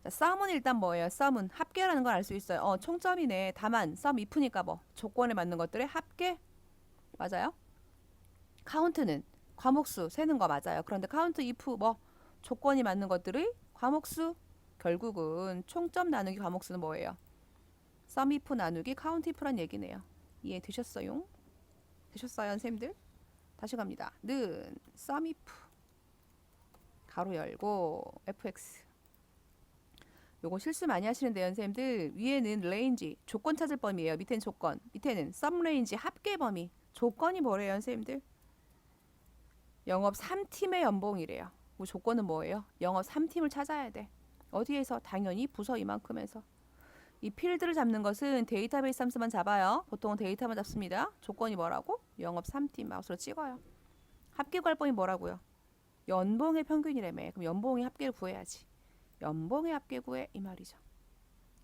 자, sum은 일단 뭐예요? sum은 합계라는 걸 알 수 있어요. 총점이네. 다만 sumif니까 뭐 조건에 맞는 것들의 합계 맞아요? count는 과목수 세는 거 맞아요. 그런데 count if 뭐 조건이 맞는 것들의 과목수 결국은 총점 나누기 과목수는 뭐예요? sum if 나누기 count if란 얘기네요. 이해되셨어요? 되셨어요, 선생님들? 다시 갑니다. 는 sum if 가로 열고 fx 요거 실수 많이 하시는데요, 선생님들. 위에는 range 조건 찾을 범위예요. 밑에는 조건. 밑에는 sum range 합계 범위. 조건이 뭐래요, 선생님들? 영업 3팀의 연봉이래요. 그 조건은 뭐예요? 영업 3팀을 찾아야 돼. 어디에서? 당연히 부서 이만큼에서. 이 필드를 잡는 것은 데이터베이스 함수만 잡아요. 보통은 데이터만 잡습니다. 조건이 뭐라고? 영업 3팀 마우스로 찍어요. 합계 구할 범위 뭐라고요? 연봉의 평균이라며. 그럼 연봉의 합계를 구해야지. 연봉의 합계 구해 이 말이죠.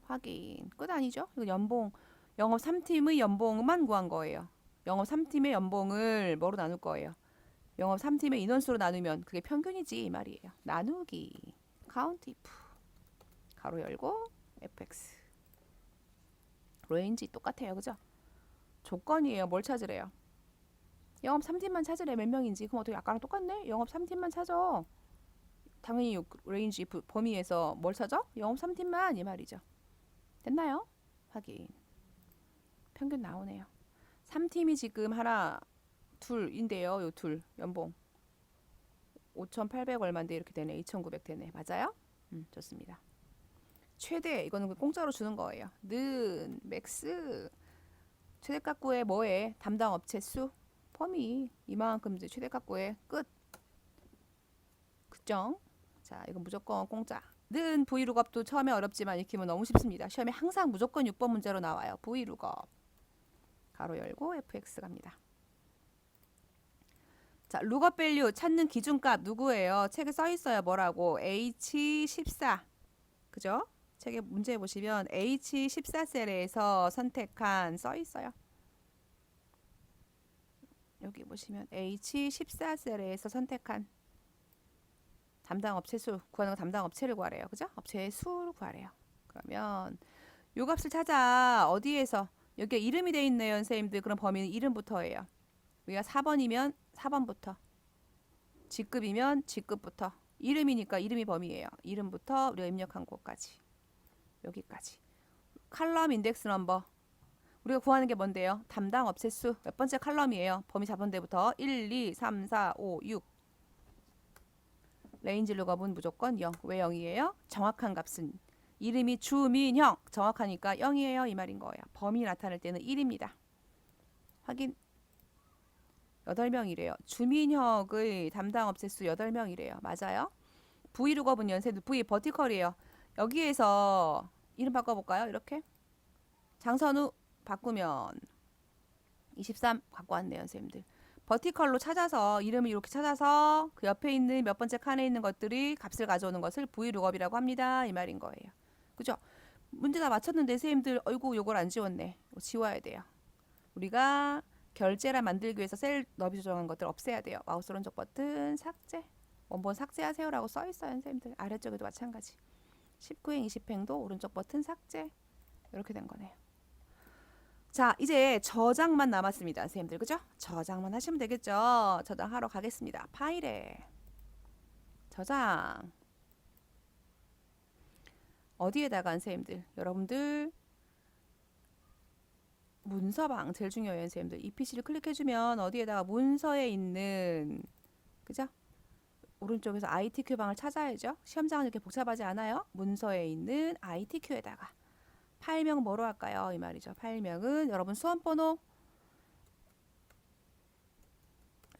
확인. 끝 아니죠? 이거 연봉, 영업 3팀의 연봉만 구한 거예요. 영업 3팀의 연봉을 뭐로 나눌 거예요? 영업 3팀의 인원수로 나누면 그게 평균이지 이 말이에요. 나누기. 카운트 if. 가로 열고 fx. 레인지 똑같아요. 그죠? 조건이에요. 뭘 찾으래요? 영업 3팀만 찾으래. 몇 명인지. 그럼 어떻게 아까랑 똑같네? 영업 3팀만 찾아. 당연히 레인지 if 범위에서 뭘 찾아? 영업 3팀만 이 말이죠. 됐나요? 확인. 평균 나오네요. 3팀이 지금 하나, 둘인데요. 요 둘 연봉 5,800 얼마인데 이렇게 되네. 2,900 되네. 맞아요? 좋습니다. 최대 이거는 공짜로 주는 거예요. 는 맥스 최대 깎고에 뭐에 담당 업체 수 범위 이만큼 이제 최대 깎고에 끝. 그죠? 자, 이건 무조건 공짜. 는 V룩업도 처음에 어렵지만 익히면 너무 쉽습니다. 시험에 항상 무조건 6번 문제로 나와요. V룩업. 가로 열고 fx 갑니다. 자, 룩업 밸류 찾는 기준값 누구예요? 책에 써 있어요. 뭐라고? H14. 그죠? 책에 문제 보시면 H14셀에서 선택한 써 있어요. 여기 보시면 H14셀에서 선택한 담당 업체 수 구하는 거 담당 업체를 구하래요. 그죠? 업체의 수를 구하래요. 그러면 요 값을 찾아 어디에서 여기에 이름이 돼 있네요, 선생님들. 그럼 범위는 이름부터예요. 우리가 4번이면 4번부터, 직급이면 직급부터, 이름이니까 이름이 범위예요. 이름부터 우리가 입력한 곳까지, 여기까지. 칼럼 인덱스 넘버. 우리가 구하는 게 뭔데요? 담당 업체 수. 몇 번째 칼럼이에요? 범위 4번대부터 1, 2, 3, 4, 5, 6. 레인지 룩업은 무조건 0. 왜 0이에요? 정확한 값은 이름이 주민형. 정확하니까 0이에요. 이 말인 거예요. 범위 나타낼 때는 1입니다. 확인. 8명이래요. 주민형의 담당 업체 수 8명이래요. 맞아요? V룩업은 연세도 V 버티컬이에요. 여기에서 이름 바꿔볼까요? 이렇게 장선우 바꾸면 23 갖고 왔네요, 선생님들. 버티컬로 찾아서 이름을 이렇게 찾아서 그 옆에 있는 몇 번째 칸에 있는 것들이 값을 가져오는 것을 V룩업이라고 합니다. 이 말인 거예요. 그죠? 문제 다 맞췄는데 선생님들 어이구 요걸 안 지웠네. 지워야 돼요. 우리가 결제란 만들기 위해서 셀 너비 조정한 것들 없애야 돼요. 마우스 오른쪽 버튼 삭제. 원본 삭제하세요라고 써 있어요, 선생님들. 아래쪽에도 마찬가지. 19행, 20행도 오른쪽 버튼 삭제. 이렇게 된 거네요. 자, 이제 저장만 남았습니다, 선생님들. 그죠? 저장만 하시면 되겠죠? 저장하러 가겠습니다. 파일에 저장. 어디에다가 선생님들? 여러분들 문서방 제일 중요해요, 선생님들. 이 PC를 클릭해주면 어디에다가 문서에 있는, 그죠? 오른쪽에서 ITQ 방을 찾아야죠. 시험장은 이렇게 복잡하지 않아요. 문서에 있는 ITQ에다가 파일명 뭐로 할까요? 이 말이죠. 파일명은 여러분 수험번호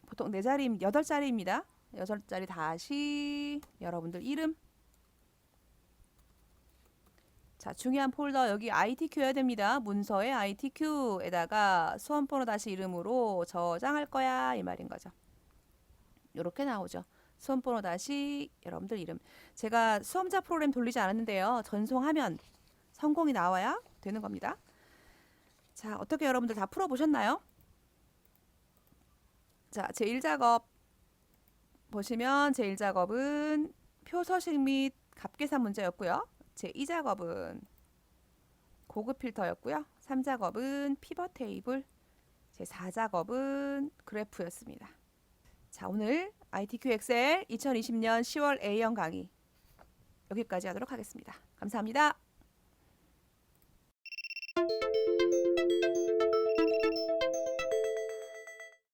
보통 4자리, 8자리입니다. 8자리 다시 여러분들 이름. 자, 중요한 폴더 여기 ITQ 해야 됩니다. 문서에 ITQ에다가 수험번호 다시 이름으로 저장할 거야 이 말인 거죠. 이렇게 나오죠. 수험번호 다시 여러분들 이름. 제가 수험자 프로그램 돌리지 않았는데요. 전송하면 성공이 나와야 되는 겁니다. 자, 어떻게 여러분들 다 풀어보셨나요? 자, 제1작업 보시면 제1작업은 표서식 및 값계산 문제였고요. 제2작업은 고급 필터였고요. 3작업은 피벗 테이블, 제4작업은 그래프였습니다. 자, 오늘 ITQ 엑셀 2020년 10월 A형 강의 여기까지 하도록 하겠습니다. 감사합니다.